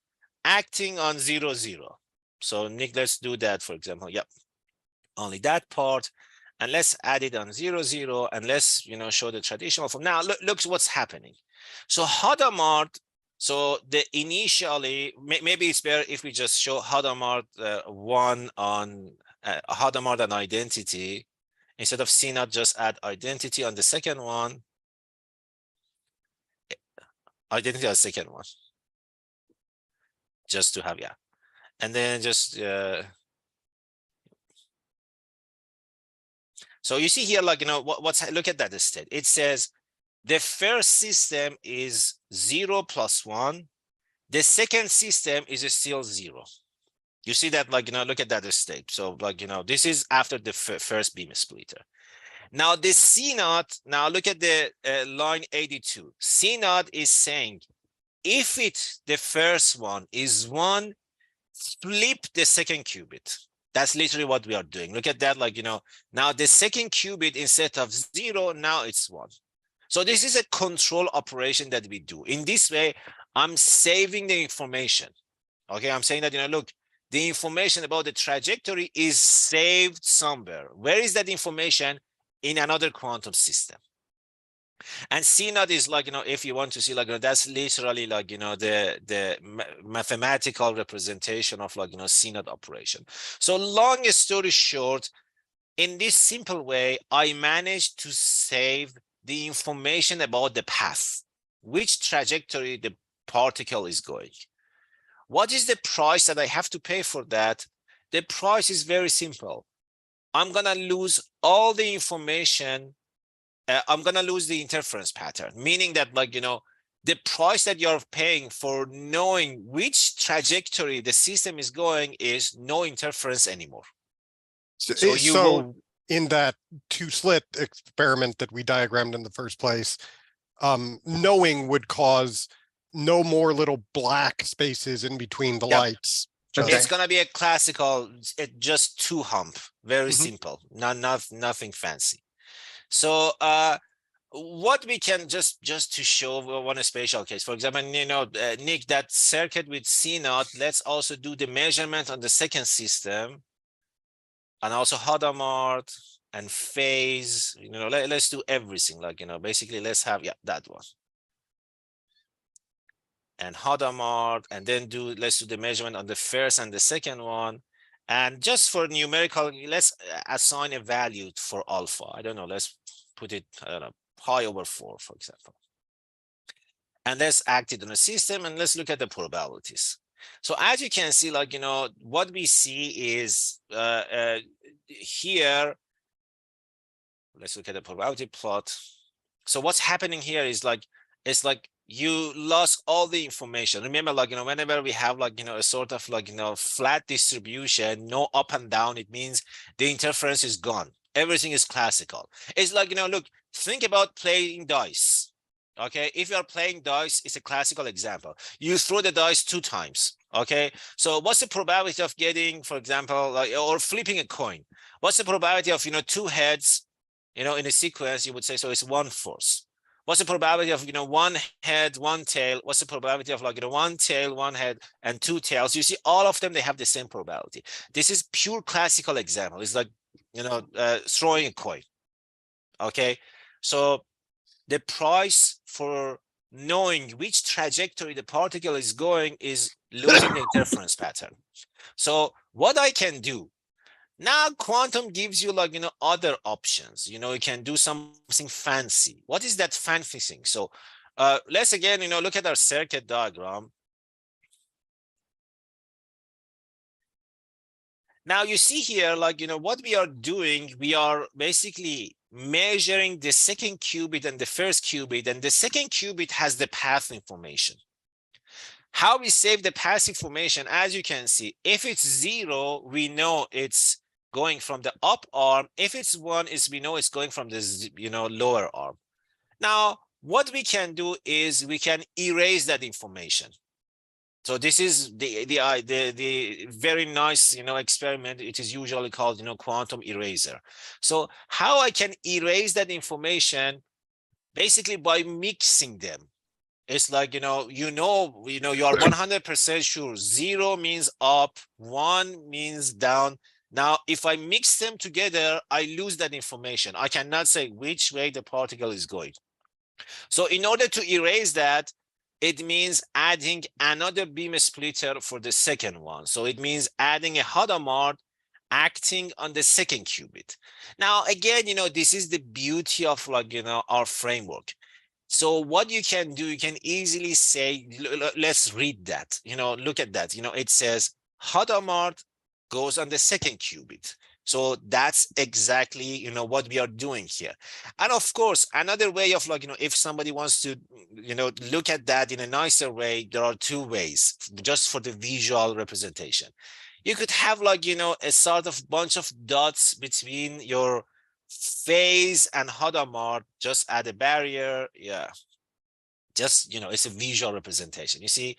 [SPEAKER 3] acting on 0, 0. So Nick, let's do that, for example. Yep, only that part. And let's add it on 0, 0, and let's, show the traditional form. Now, look what's happening. So Hadamard, so the initially, maybe it's better if we just show Hadamard 1 on Hadamard and identity. Instead of C0, just add identity on the second one. Identity on the second one. Just to have, yeah. And then just, so you see here, like, look at that state. It says the first system is 0 plus 1. The second system is still 0. You see that, like, look at that state. So, like, this is after the first beam splitter. Now, the C0, now look at the line 82. C0 is saying, if the first one is 1, flip the second qubit. That's literally what we are doing. Look at that, like, now the second qubit, instead of 0, now it's 1. So this is a control operation that we do. In this way, I'm saving the information. Okay, I'm saying that, look, the information about the trajectory is saved somewhere. Where is that information? In another quantum system. And C0 is like, if you want to see, like, that's literally like, the mathematical representation of, like, C0 operation. So long story short, in this simple way, I managed to save the information about the path, which trajectory the particle is going. What is the price that I have to pay for that? The price is very simple. I'm gonna lose all the information. I'm gonna lose the interference pattern, meaning that, like, the price that you're paying for knowing which trajectory the system is going is no interference anymore.
[SPEAKER 1] So you will, in that 2-slit experiment that we diagrammed in the first place, knowing would cause no more little black spaces in between the lights.
[SPEAKER 3] It's going to be a classical, just 2 hump, very simple, nothing fancy. So what we can just to show one special case, for example, Nick, that circuit with C0, let's also do the measurement on the second system, and also Hadamard and phase. Let's do everything, like, basically let's have, yeah, that one. And Hadamard, and then let's do the measurement on the first and the second one. And just for numerical, let's assign a value for alpha. I don't know, let's put it, I don't know, pi over 4, for example. And let's act it on a system, and let's look at the probabilities. So as you can see, like, what we see is here, let's look at the probability plot. So what's happening here is like, it's like you lost all the information. Remember, like, whenever we have, like, a sort of, like, flat distribution, no up and down, it means the interference is gone. Everything is classical. It's like, look, think about playing dice. Okay, if you are playing dice, it's a classical example. You throw the dice 2 times. Okay, so what's the probability of getting, for example, like, or flipping a coin? What's the probability of, 2 heads, in a sequence? You would say, so it's 1/4. What's the probability of, 1 head, 1 tail? What's the probability of, like, 1 tail, 1 head, and 2 tails? You see, all of them, they have the same probability. This is pure classical example. It's like, throwing a coin. Okay, so the price for knowing which trajectory the particle is going is losing the interference pattern. So what I can do now, quantum gives you, like, other options. You can do something fancy. What is that fancy thing? So let's again, look at our circuit diagram. Now you see here, like, what we are doing, we are basically measuring the second qubit and the first qubit, and the second qubit has the path information. How we save the path information, as you can see, if it's 0, we know it's going from the up arm. If it's 1, we know it's going from the lower arm. Now, what we can do is we can erase that information. So this is the very nice, experiment. It is usually called, quantum eraser. So how I can erase that information? Basically by mixing them. It's like, you are 100% sure 0 means up, 1 means down. Now, if I mix them together, I lose that information. I cannot say which way the particle is going. So in order to erase that, it means adding another beam splitter for the second one. So it means adding a Hadamard acting on the second qubit. Now, again, this is the beauty of our framework. So what you can do, you can easily say, let's read that, look at that. It says Hadamard goes on the second qubit. So that's exactly, what we are doing here. And of course, another way of if somebody wants to, look at that in a nicer way, there are two ways just for the visual representation. You could have a sort of bunch of dots between your phase and Hadamard, just add a barrier. Yeah. Just, it's a visual representation. You see,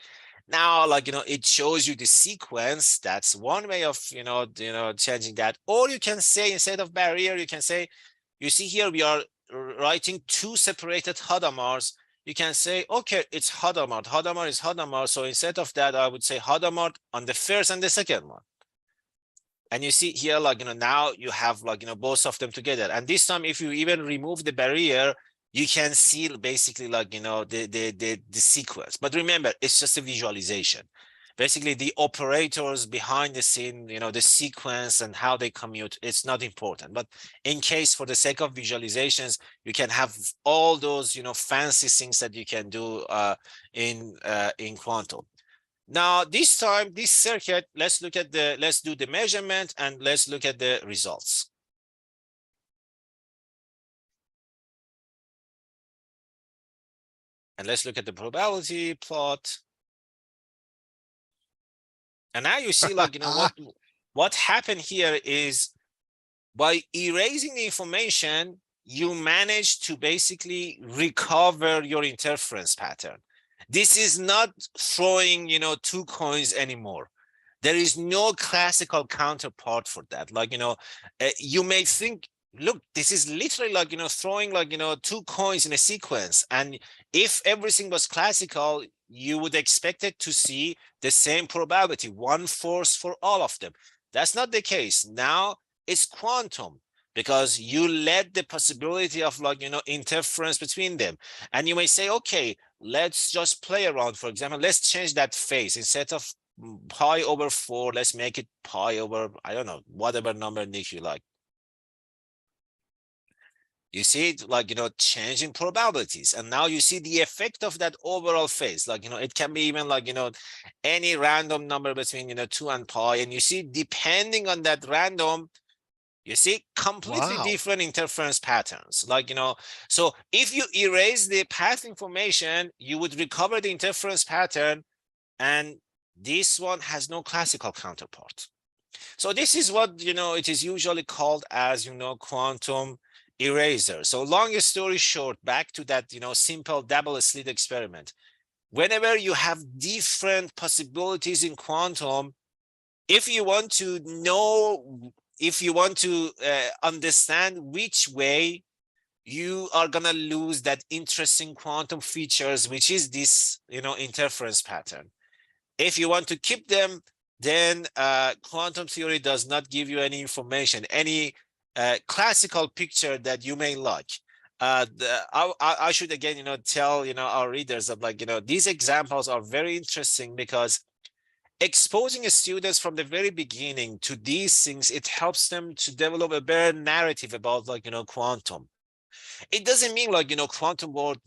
[SPEAKER 3] now, it shows you the sequence. That's one way of, changing that. Or you can say, instead of barrier, you can say, you see here, we are writing two separated Hadamards. You can say, okay, it's Hadamard. Hadamard is Hadamard. So instead of that, I would say Hadamard on the first and the second one. And you see here, now you have both of them together. And this time, if you even remove the barrier, you can see basically the sequence. But remember, it's just a visualization. Basically, the operators behind the scene, the sequence and how they commute, it's not important. But in case, for the sake of visualizations, you can have all those, fancy things that you can do in quantum. Now, this time, this circuit, let's do the measurement and let's look at the results. And let's look at the probability plot. And now you see, what happened here is by erasing the information, you manage to basically recover your interference pattern. This is not throwing, two coins anymore. There is no classical counterpart for that. You may think, look, this is literally throwing two coins in a sequence. And if everything was classical, you would expect it to see the same probability, 1/4 for all of them. That's not the case. Now it's quantum, because you let the possibility of interference between them. And you may say, okay, let's just play around. For example, let's change that phase. Instead of pi/4, let's make it pi/, I don't know, whatever number, Nick, you like. You see it changing probabilities. And now you see the effect of that overall phase. It can be even any random number between 2 and pi. And you see, depending on that random, you see completely different interference patterns. So if you erase the path information, you would recover the interference pattern, and this one has no classical counterpart. So this is what, it is usually called as, quantum eraser. So long story short, back to that, simple double slit experiment. Whenever you have different possibilities in quantum, if you want to know, if you want to understand which way you are gonna lose that interesting quantum features, which is this, interference pattern. If you want to keep them, then quantum theory does not give you any information, any classical picture that you may like. I should again, tell, our readers that these examples are very interesting, because exposing students from the very beginning to these things, it helps them to develop a better narrative about quantum. It doesn't mean quantum world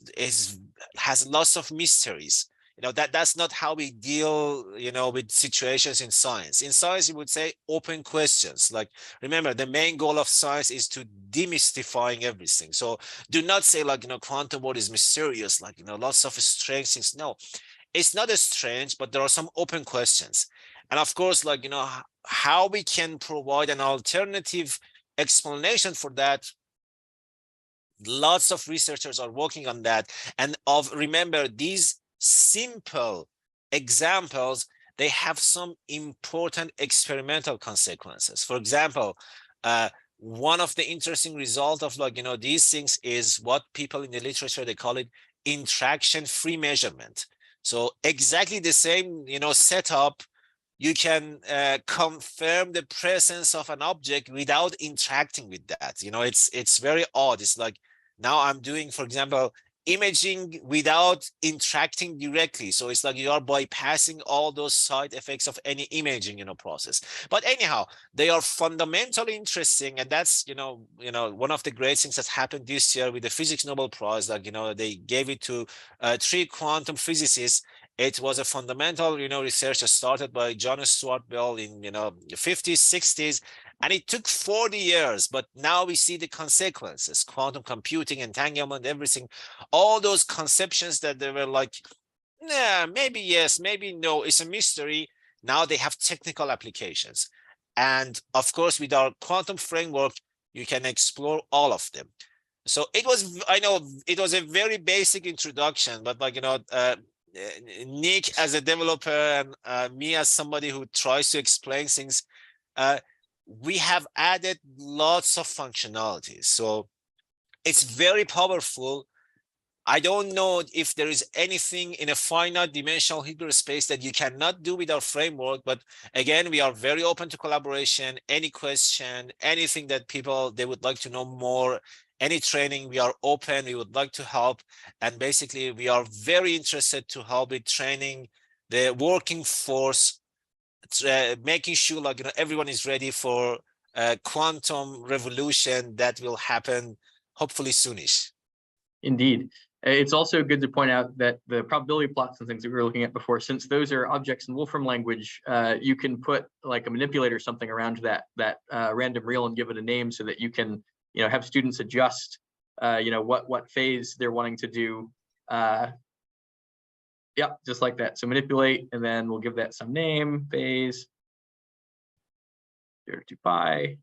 [SPEAKER 3] has lots of mysteries. That's not how we deal with situations in science. In science, you would say open questions. Remember, the main goal of science is to demystifying everything. So do not say quantum world is mysterious, lots of strange things. No, it's not as strange, but there are some open questions. And of course, how we can provide an alternative explanation for that. Lots of researchers are working on that. And remember, these simple examples, they have some important experimental consequences. For example, one of the interesting results of these things is what people in the literature, they call it interaction-free measurement. So exactly the same, setup, you can confirm the presence of an object without interacting with that. It's very odd. It's like now I'm doing, for example, imaging without interacting directly. So it's like you are bypassing all those side effects of any imaging, process. But anyhow, they are fundamentally interesting. And that's, one of the great things that happened this year with the Physics Nobel Prize. They gave it to 3 quantum physicists. It was a fundamental, research that started by John Stuart Bell in, the 50s, 60s, and it took 40 years. But now we see the consequences: quantum computing, entanglement, everything. All those conceptions that they were like, nah, maybe yes, maybe no, it's a mystery. Now they have technical applications. And of course, with our quantum framework, you can explore all of them. So it was, I know it was a very basic introduction, but Nick as a developer and me as somebody who tries to explain things, we have added lots of functionalities. So it's very powerful. I don't know if there is anything in a finite dimensional Hilbert space that you cannot do with our framework, but again, we are very open to collaboration. Any question, anything that people, they would like to know more, any training, we are open, we would like to help. And basically, we are very interested to help with training the working force, making sure everyone is ready for a quantum revolution that will happen hopefully soonish.
[SPEAKER 2] Indeed. It's also good to point out that the probability plots and things that we were looking at before, since those are objects in Wolfram language, you can put like a manipulator or something around that random real and give it a name so that you can have students adjust what phase they're wanting to do. Yeah, just like that. So manipulate, and then we'll give that some name, phase 0 to pi,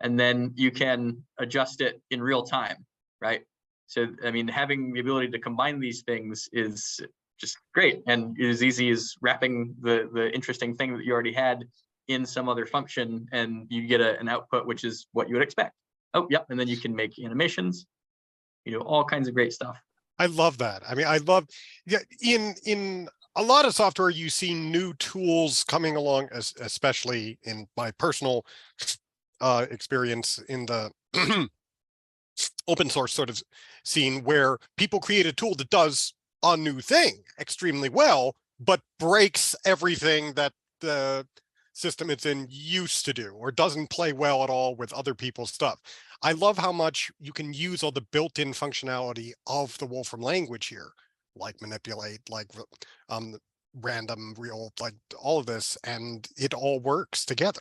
[SPEAKER 2] and then you can adjust it in real time, right? So, I mean, having the ability to combine these things is just great, and as easy as wrapping the interesting thing that you already had in some other function, and you get an output which is what you would expect. Oh, yep, and then you can make animations, all kinds of great stuff.
[SPEAKER 1] I love that. I mean, I love, yeah, in a lot of software, you see new tools coming along, especially in my personal experience in the open source sort of scene, where people create a tool that does a new thing extremely well, but breaks everything that the system it's in used to do, or doesn't play well at all with other people's stuff. I love how much you can use all the built-in functionality of the Wolfram language here, like manipulate, like random, real, like all of this, and it all works together.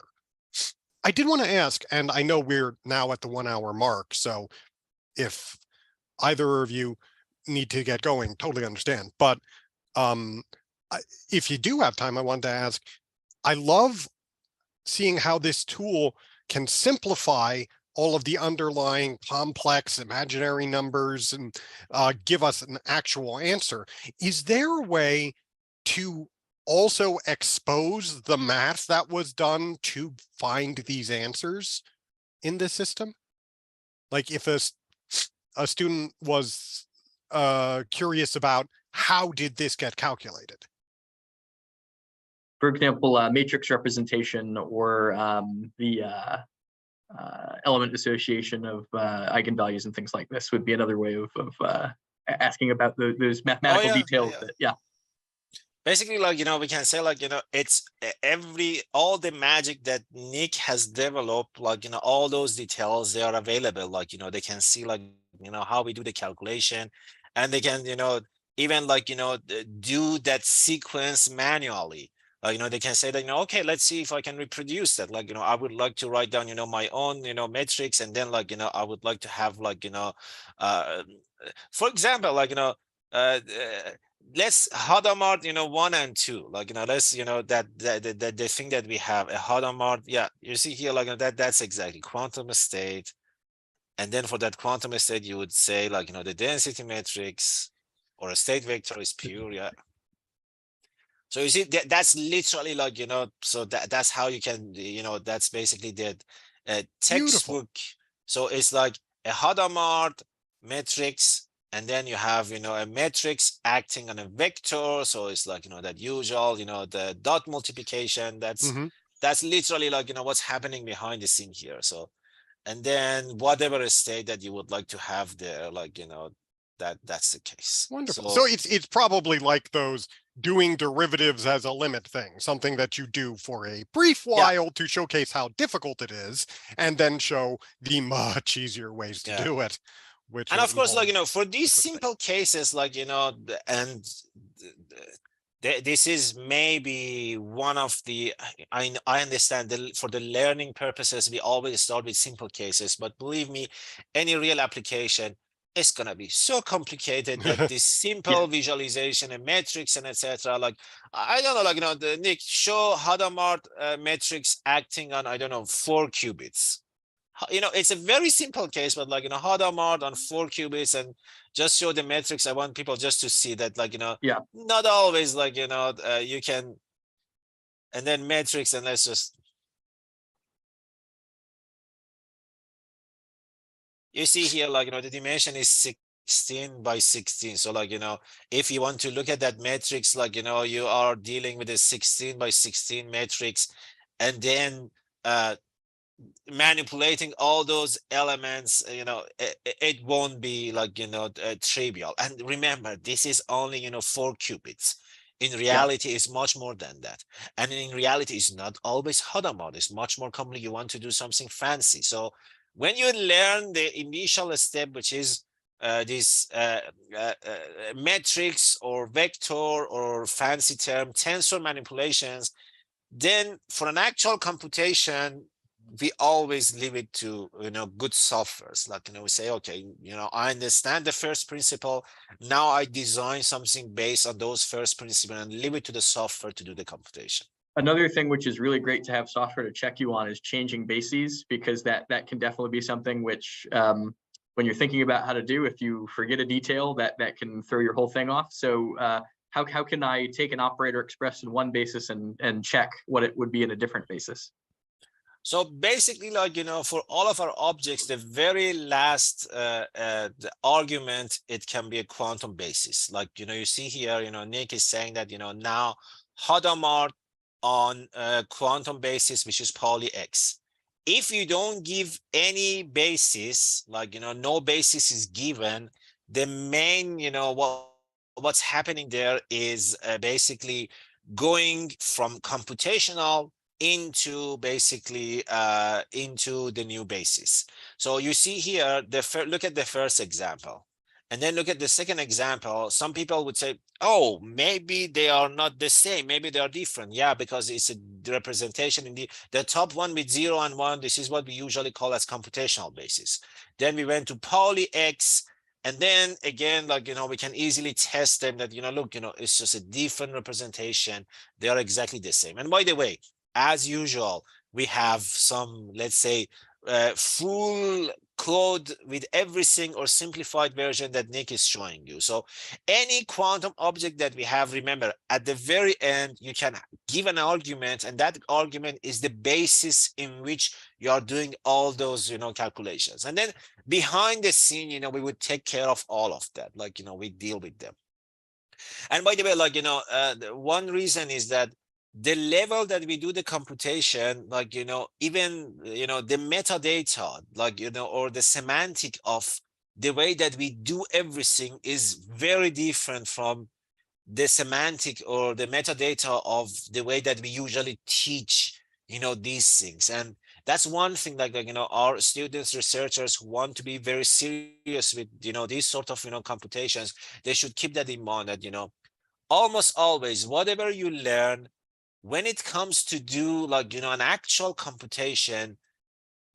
[SPEAKER 1] I did want to ask, and I know we're now at the 1 hour mark, so if either of you need to get going, totally understand. But if you do have time, I wanted to ask, I love seeing how this tool can simplify all of the underlying complex imaginary numbers and give us an actual answer. Is there a way to also expose the math that was done to find these answers in the system? Like if a student was curious about how did this get calculated?
[SPEAKER 2] For example, matrix representation or the element association of eigenvalues and things like this would be another way of asking about those mathematical details. Yeah.
[SPEAKER 3] Basically, we can say, it's all the magic that Nick has developed, all those details, they are available. They can see, how we do the calculation, and they can, even do that sequence manually. They can say that, okay, let's see if I can reproduce that. I would like to write down, my own, metrics, and then I would like to have for example, let's Hadamard, 1 and 2, let's, that the thing that we have, a Hadamard, yeah, you see here, that's exactly quantum state. And then for that quantum state, you would say, the density matrix or a state vector is pure, yeah. So you see that's literally like, so that's how you can, that's basically the
[SPEAKER 1] Beautiful.
[SPEAKER 3] textbook. So it's like a Hadamard matrix, and then you have, a matrix acting on a vector. So it's like, that usual, the dot multiplication.
[SPEAKER 1] Mhm.
[SPEAKER 3] That's literally like, what's happening behind the scene here. So, and then whatever state that you would like to have there, like, that's the case.
[SPEAKER 1] Wonderful.
[SPEAKER 3] So
[SPEAKER 1] So it's probably like those doing derivatives as a limit thing, something that you do for a brief while to showcase how difficult it is, and then show the much easier ways to do it. Which
[SPEAKER 3] and of course, like,
[SPEAKER 1] involve
[SPEAKER 3] for these
[SPEAKER 1] different
[SPEAKER 3] simple cases, like, and this is maybe one of the, I understand that for the learning purposes, we always start with simple cases, but believe me, any real application is going to be so complicated that this simple visualization and metrics and etc. Like, I don't know, like, Nick, show Hadamard metrics acting on, I don't know, 4 qubits. It's a very simple case, but like, Hadamard on 4 qubits, and just show the metrics. I want people just to see that, like, not always like, you can, and then metrics, and let's just, you see here, like, the dimension is 16 by 16. So like, if you want to look at that matrix, like, you are dealing with a 16 by 16 matrix, and then manipulating all those elements, it won't be like, trivial. And remember, this is only, 4 qubits. In reality, it's much more than that. And in reality, it's not always Hadamard. It's much more commonly you want to do something fancy. So when you learn the initial step, which is this metrics or vector or fancy term tensor manipulations, then for an actual computation, we always leave it to, good softwares. Like, we say, okay, I understand the first principle. Now I design something based on those first principles and leave it to the software to do the computation.
[SPEAKER 2] Another thing which is really great to have software to check you on is changing bases, because that can definitely be something which, when you're thinking about how to do, if you forget a detail, that can throw your whole thing off. So how can I take an operator expressed in one basis and check what it would be in a different basis?
[SPEAKER 3] So basically, like, for all of our objects, the very last the argument, it can be a quantum basis. Like, you see here, Nick is saying that, now Hadamard on a quantum basis, which is Pauli X. If you don't give any basis, like, no basis is given, the main, what's happening there is basically going from computational into basically into the new basis. So you see here, look at the first example, and then look at the second example. Some people would say, oh, maybe they are not the same, maybe they are different. Yeah, because it's a representation in the top one with 0 and 1. This is what we usually call as computational basis. Then we went to Pauli X, and then again, like, we can easily test them that, look, it's just a different representation. They are exactly the same. And by the way, as usual, we have some, let's say, full code with everything or simplified version that Nick is showing you. So any quantum object that we have, remember, at the very end, you can give an argument, and that argument is the basis in which you are doing all those, calculations. And then behind the scene, we would take care of all of that. Like, we deal with them. And by the way, like, one reason is that the level that we do the computation, like, even, the metadata, like, or the semantic of the way that we do everything is very different from the semantic or the metadata of the way that we usually teach, these things. And that's one thing, like, our students, researchers who want to be very serious with, these sort of, computations, they should keep that in mind that, almost always, whatever you learn, when it comes to do, like, an actual computation,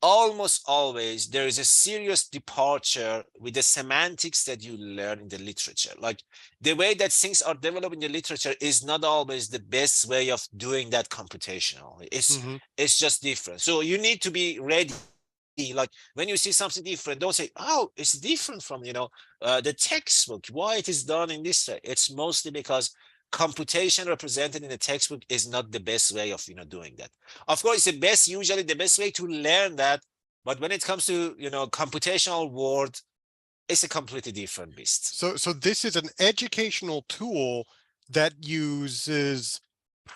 [SPEAKER 3] almost always there is a serious departure with the semantics that you learn in the literature. Like, the way that things are developed in the literature is not always the best way of doing that computational. It's just different. So you need to be ready. Like, when you see something different, don't say, oh, it's different from, the textbook, why it is done in this way. It's mostly because computation represented in the textbook is not the best way of doing that. Of course, usually the best way to learn that, but when it comes to computational world, it's a completely different beast.
[SPEAKER 1] So this is an educational tool that uses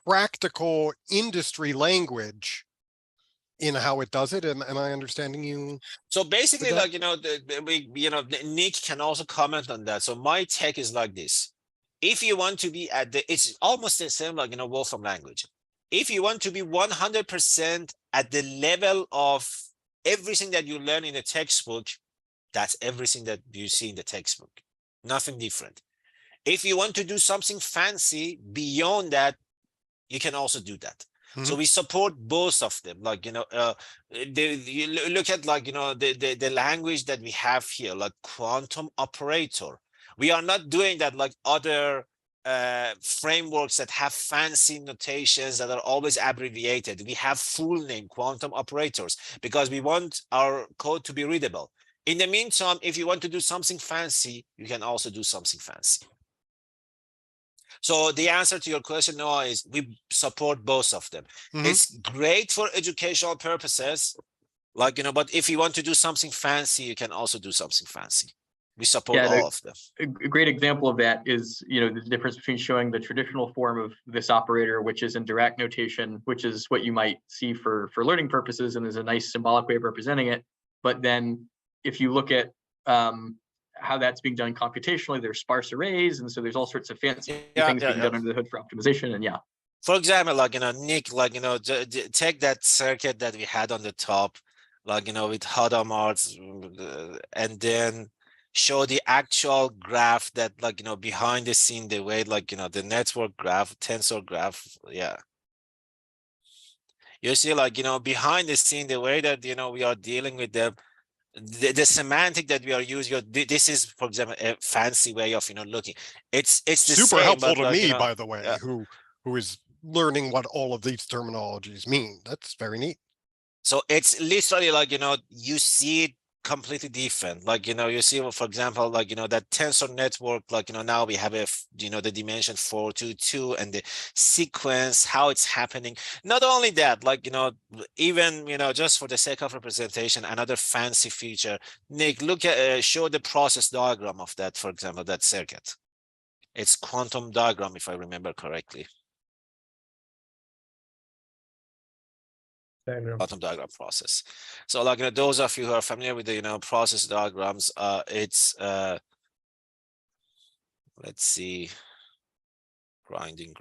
[SPEAKER 1] practical industry language in how it does it. Am I understanding you?
[SPEAKER 3] So basically,
[SPEAKER 1] that?
[SPEAKER 3] like, Nick can also comment on that. So my take is like this. If you want to be it's almost the same like, Wolfram language. If you want to be 100% at the level of everything that you learn in the textbook, that's everything that you see in the textbook, nothing different. If you want to do something fancy beyond that, you can also do that. So we support both of them. Like, you look at like, the language that we have here, like quantum operator. We are not doing that like other frameworks that have fancy notations that are always abbreviated. We have full name quantum operators because we want our code to be readable. In the meantime, if you want to do something fancy, you can also do something fancy. So the answer to your question, Noah, is we support both of them. It's great for educational purposes, like, but if you want to do something fancy, you can also do something fancy. We support all of them.
[SPEAKER 2] A great example of that is, the difference between showing the traditional form of this operator, which is in Dirac notation, which is what you might see for learning purposes and is a nice symbolic way of representing it. But then if you look at how that's being done computationally, there's sparse arrays, and so there's all sorts of fancy things being done under the hood for optimization. And
[SPEAKER 3] for example, like, Nick, like, take that circuit that we had on the top, like, with Hadamard's, and then show the actual graph that, like, behind the scene, the way, like, the network graph, tensor graph. You see, like, behind the scene, the way that, we are dealing with them, the semantic that we are using, this is, for example, a fancy way of looking. It's the
[SPEAKER 1] super
[SPEAKER 3] same,
[SPEAKER 1] helpful to
[SPEAKER 3] like,
[SPEAKER 1] me, by the way, who is learning what all of these terminologies mean. That's very neat.
[SPEAKER 3] So it's literally like, you see it completely different. Like, you see, for example, like, that tensor network, like, now we have the dimension 422 and the sequence, how it's happening. Not only that, like, even, just for the sake of representation, another fancy feature, Nick, look at, show the process diagram of that, for example, that circuit. It's quantum diagram, if I remember correctly. Quantum diagram process. So, like, those of you who are familiar with the process diagrams, it's let's see, grinding,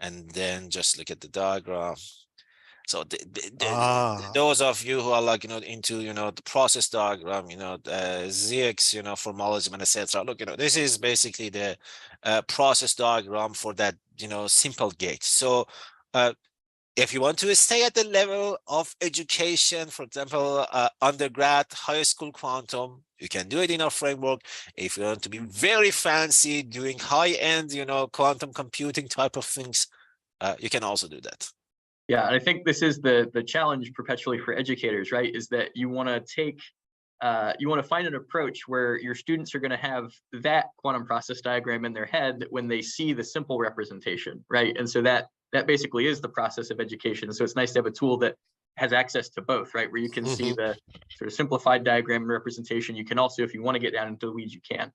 [SPEAKER 3] and then just look at the diagram. So those of you who are like into the process diagram, ZX, formalism and etc. Look, this is basically the process diagram for that simple gate. So if you want to stay at the level of education, for example, undergrad, high school quantum, you can do it in our framework. If you want to be very fancy, doing high-end, quantum computing type of things, you can also do that.
[SPEAKER 2] Yeah, and I think this is the challenge perpetually for educators, right? Is that you want to find an approach where your students are going to have that quantum process diagram in their head when they see the simple representation, right? And so that basically is the process of education. So it's nice to have a tool that has access to both, right? Where you can see the sort of simplified diagram and representation. You can also, if you want to get down into the weeds, you can.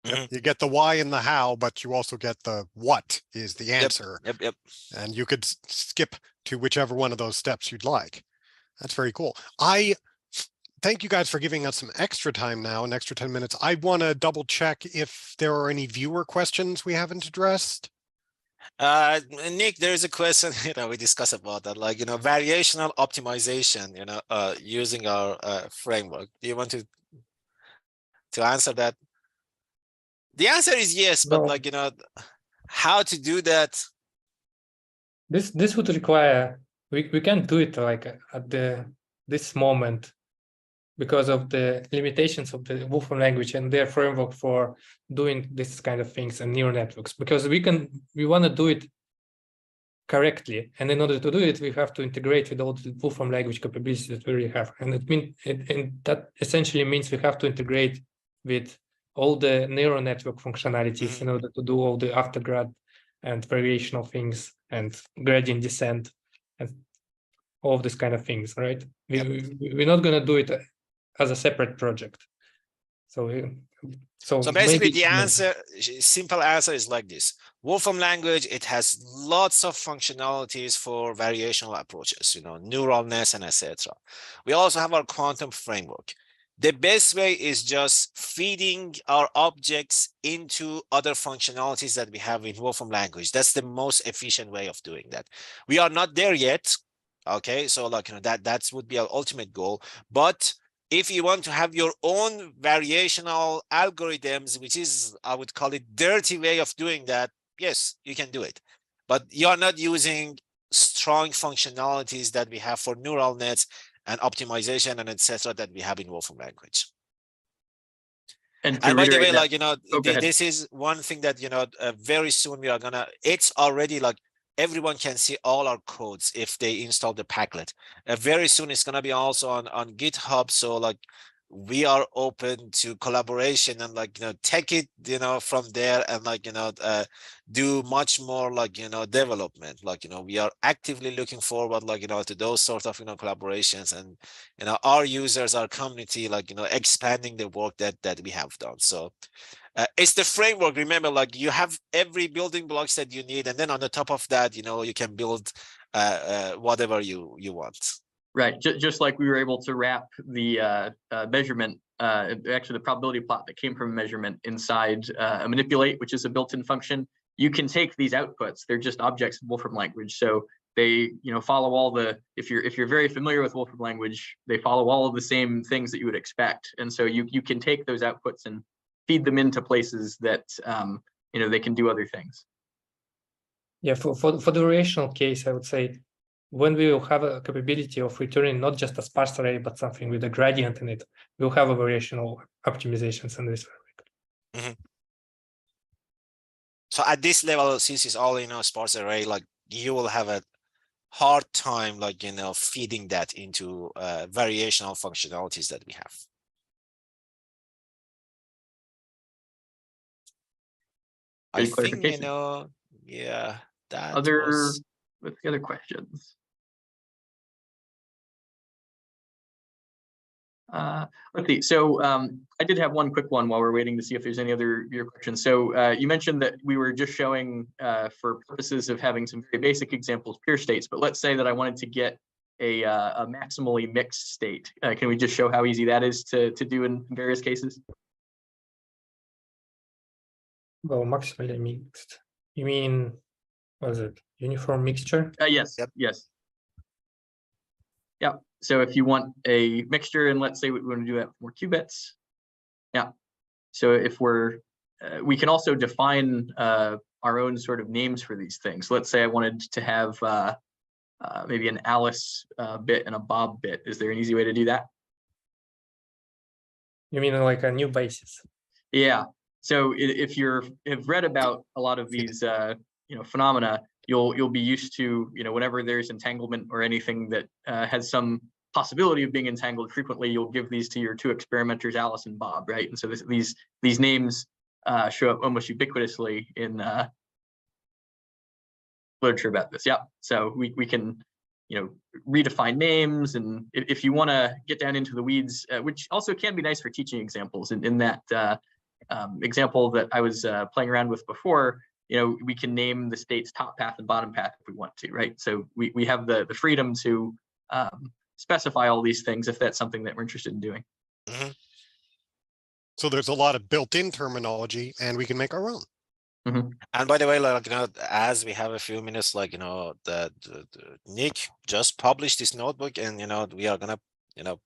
[SPEAKER 1] You get the why and the how, but you also get the what is the answer.
[SPEAKER 3] Yep.
[SPEAKER 1] And you could skip to whichever one of those steps you'd like. That's very cool. I thank you guys for giving us some extra time now, an extra 10 minutes. I want to double check if there are any viewer questions we haven't addressed.
[SPEAKER 3] Nick, there is a question, we discussed about that, like, variational optimization, using our framework. Do you want to answer that? The answer is yes, but like, how to do that?
[SPEAKER 4] This would require, we can't do it like at this moment because of the limitations of the Wolfram language and their framework for doing this kind of things and neural networks, because we want to do it correctly, and in order to do it, we have to integrate with all the Wolfram language capabilities that we already have, and that essentially means we have to integrate with all the neural network functionalities in order to do all the aftergrad and variational things and gradient descent and all of these kind of things, right? We're not going to do it as a separate project. So
[SPEAKER 3] basically
[SPEAKER 4] maybe,
[SPEAKER 3] the answer, simple answer is like this. Wolfram language, it has lots of functionalities for variational approaches, neural nets and etc. We also have our quantum framework. The best way is just feeding our objects into other functionalities that we have in Wolfram language. That's the most efficient way of doing that. We are not there yet. Okay, so that would be our ultimate goal. But if you want to have your own variational algorithms, which is, I would call it, dirty way of doing that, yes, you can do it. But you're not using strong functionalities that we have for neural nets and optimization and etc. that we have in Wolfram language. And by the way, this is one thing that, very soon we are gonna, it's already everyone can see all our codes if they install the Packlet. Very soon it's gonna be also on GitHub. So we are open to collaboration and take it, from there and do much more development. We are actively looking forward to those sort of collaborations and our users, our community expanding the work that we have done. So it's the framework. Remember, you have every building blocks that you need, and then on the top of that, you can build whatever you want.
[SPEAKER 2] Right, just like we were able to wrap the measurement, actually the probability plot that came from a measurement inside a manipulate, which is a built-in function. You can take these outputs; they're just objects in Wolfram language. So they, follow all the. If you're very familiar with Wolfram language, they follow all of the same things that you would expect, and so you can take those outputs and feed them into places that they can do other things.
[SPEAKER 4] Yeah, for the variational case, I would say, when we will have a capability of returning not just a sparse array, but something with a gradient in it, we'll have a variational optimizations in this framework.
[SPEAKER 3] So at this level, since it's all sparse array, you will have a hard time feeding that into variational functionalities that we have. I think yeah, that was...
[SPEAKER 2] What's the other questions? Let's see. So I did have one quick one while we're waiting to see if there's any other your questions. So you mentioned that we were just showing for purposes of having some very basic examples, pure states. But let's say that I wanted to get a maximally mixed state. Can we just show how easy that is to do in various cases?
[SPEAKER 4] Well, maximally mixed. You mean, what is it? Uniform mixture?
[SPEAKER 2] Yes. Yep. Yes. Yeah. So if you want a mixture, and let's say we want to do that with more qubits. Yeah. So if we can also define our own sort of names for these things. Let's say I wanted to have maybe an Alice bit and a Bob bit. Is there an easy way to do that?
[SPEAKER 4] You mean like a new basis?
[SPEAKER 2] Yeah. So if have read about a lot of these phenomena, you'll be used to whenever there's entanglement or anything that has some possibility of being entangled, frequently you'll give these to your two experimenters, Alice and Bob, right? And so these names show up almost ubiquitously in literature about this. Yeah. So we can redefine names, and if you want to get down into the weeds, which also can be nice for teaching examples. In that example that I was playing around with before, we can name the state's top path and bottom path if we want to, right? So we have the freedom to specify all these things if that's something that we're interested in doing.
[SPEAKER 3] Mm-hmm.
[SPEAKER 1] So there's a lot of built-in terminology, and we can make our own.
[SPEAKER 2] Mm-hmm.
[SPEAKER 3] And by the way, as we have a few minutes, the Nick just published this notebook, and we are gonna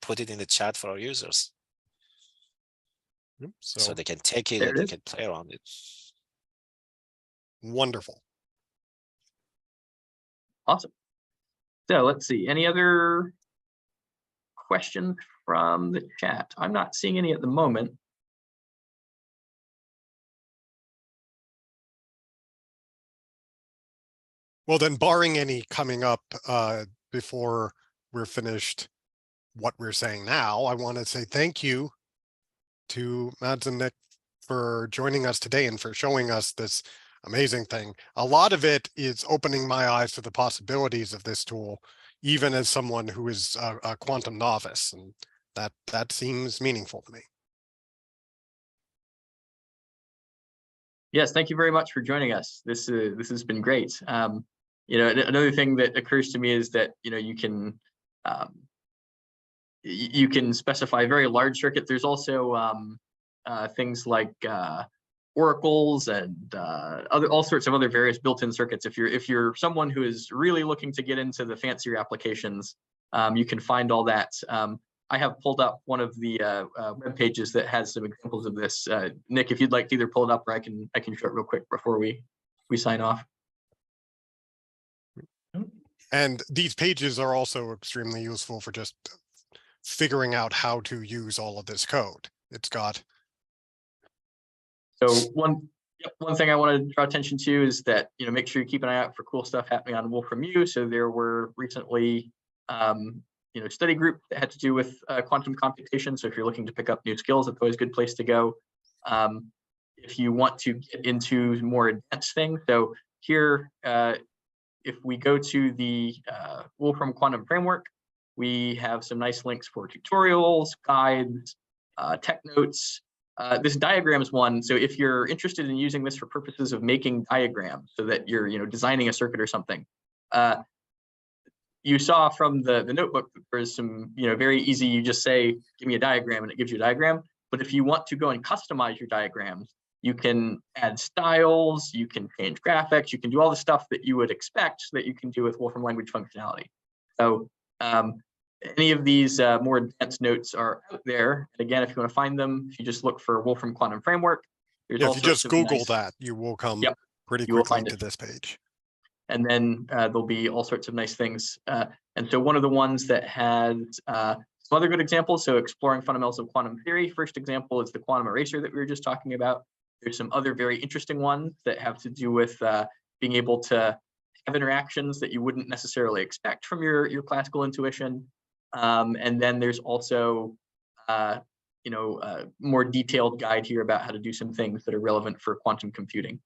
[SPEAKER 3] put it in the chat for our users, so they can take it and they can play around it.
[SPEAKER 1] Wonderful.
[SPEAKER 2] Awesome. So let's see, any other questions from the chat? I'm not seeing any at the moment.
[SPEAKER 1] Well, then, barring any coming up before we're finished what we're saying now, I want to say thank you to Mads and Nick for joining us today and for showing us this amazing thing. A lot of it is opening my eyes to the possibilities of this tool, even as someone who is a quantum novice, and that seems meaningful to me.
[SPEAKER 2] Yes, thank you very much for joining us. This has been great. You know, another thing that occurs to me is that, you know, you can specify very large circuits. There's also things like oracles and all sorts of other various built-in circuits. If you're someone who is really looking to get into the fancier applications, you can find all that. I have pulled up one of the web pages that has some examples of this. Nick, if you'd like to either pull it up, or I can show it real quick before we sign off.
[SPEAKER 1] And these pages are also extremely useful for just figuring out how to use all of this code. It's got.
[SPEAKER 2] So one thing I want to draw attention to is that, you know, make sure you keep an eye out for cool stuff happening on Wolfram U. So there were recently, you know, study group that had to do with quantum computation. So if you're looking to pick up new skills, it's always a good place to go. If you want to get into more advanced things, so here, if we go to the Wolfram Quantum Framework, we have some nice links for tutorials, guides, tech notes. This diagrams one. So if you're interested in using this for purposes of making diagrams, so that you're, you know, designing a circuit or something, you saw from the notebook that there's some, you know, very easy. You just say, "Give me a diagram," and it gives you a diagram. But if you want to go and customize your diagrams, you can add styles, you can change graphics, you can do all the stuff that you would expect that you can do with Wolfram language functionality. So any of these more advanced notes are out there. And again, if you want to find them, if you just look for Wolfram Quantum Framework, there's
[SPEAKER 1] Yeah, if you just Google
[SPEAKER 2] nice,
[SPEAKER 1] that, you will come pretty
[SPEAKER 2] you will
[SPEAKER 1] quickly
[SPEAKER 2] find
[SPEAKER 1] to this page.
[SPEAKER 2] And then there'll be all sorts of nice things. And so one of the ones that has some other good examples, so exploring fundamentals of quantum theory. First example is the quantum eraser that we were just talking about. There's some other very interesting ones that have to do with being able to have interactions that you wouldn't necessarily expect from your classical intuition. And then there's also, you know, more detailed guide here about how to do some things that are relevant for quantum computing.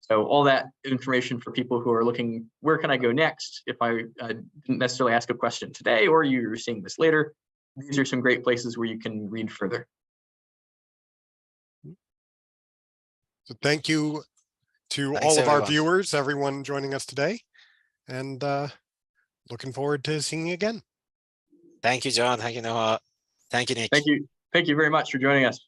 [SPEAKER 2] So all that information for people who are looking, where can I go next? If I didn't necessarily ask a question today, or you're seeing this later, these are some great places where you can read further.
[SPEAKER 1] So thank you to
[SPEAKER 3] Thanks,
[SPEAKER 1] all of our
[SPEAKER 3] everyone.
[SPEAKER 1] viewers, everyone joining us today, and looking forward to seeing you again.
[SPEAKER 3] Thank you, John. Thank you, Noah. Thank you, Nick.
[SPEAKER 2] Thank you very much for joining us.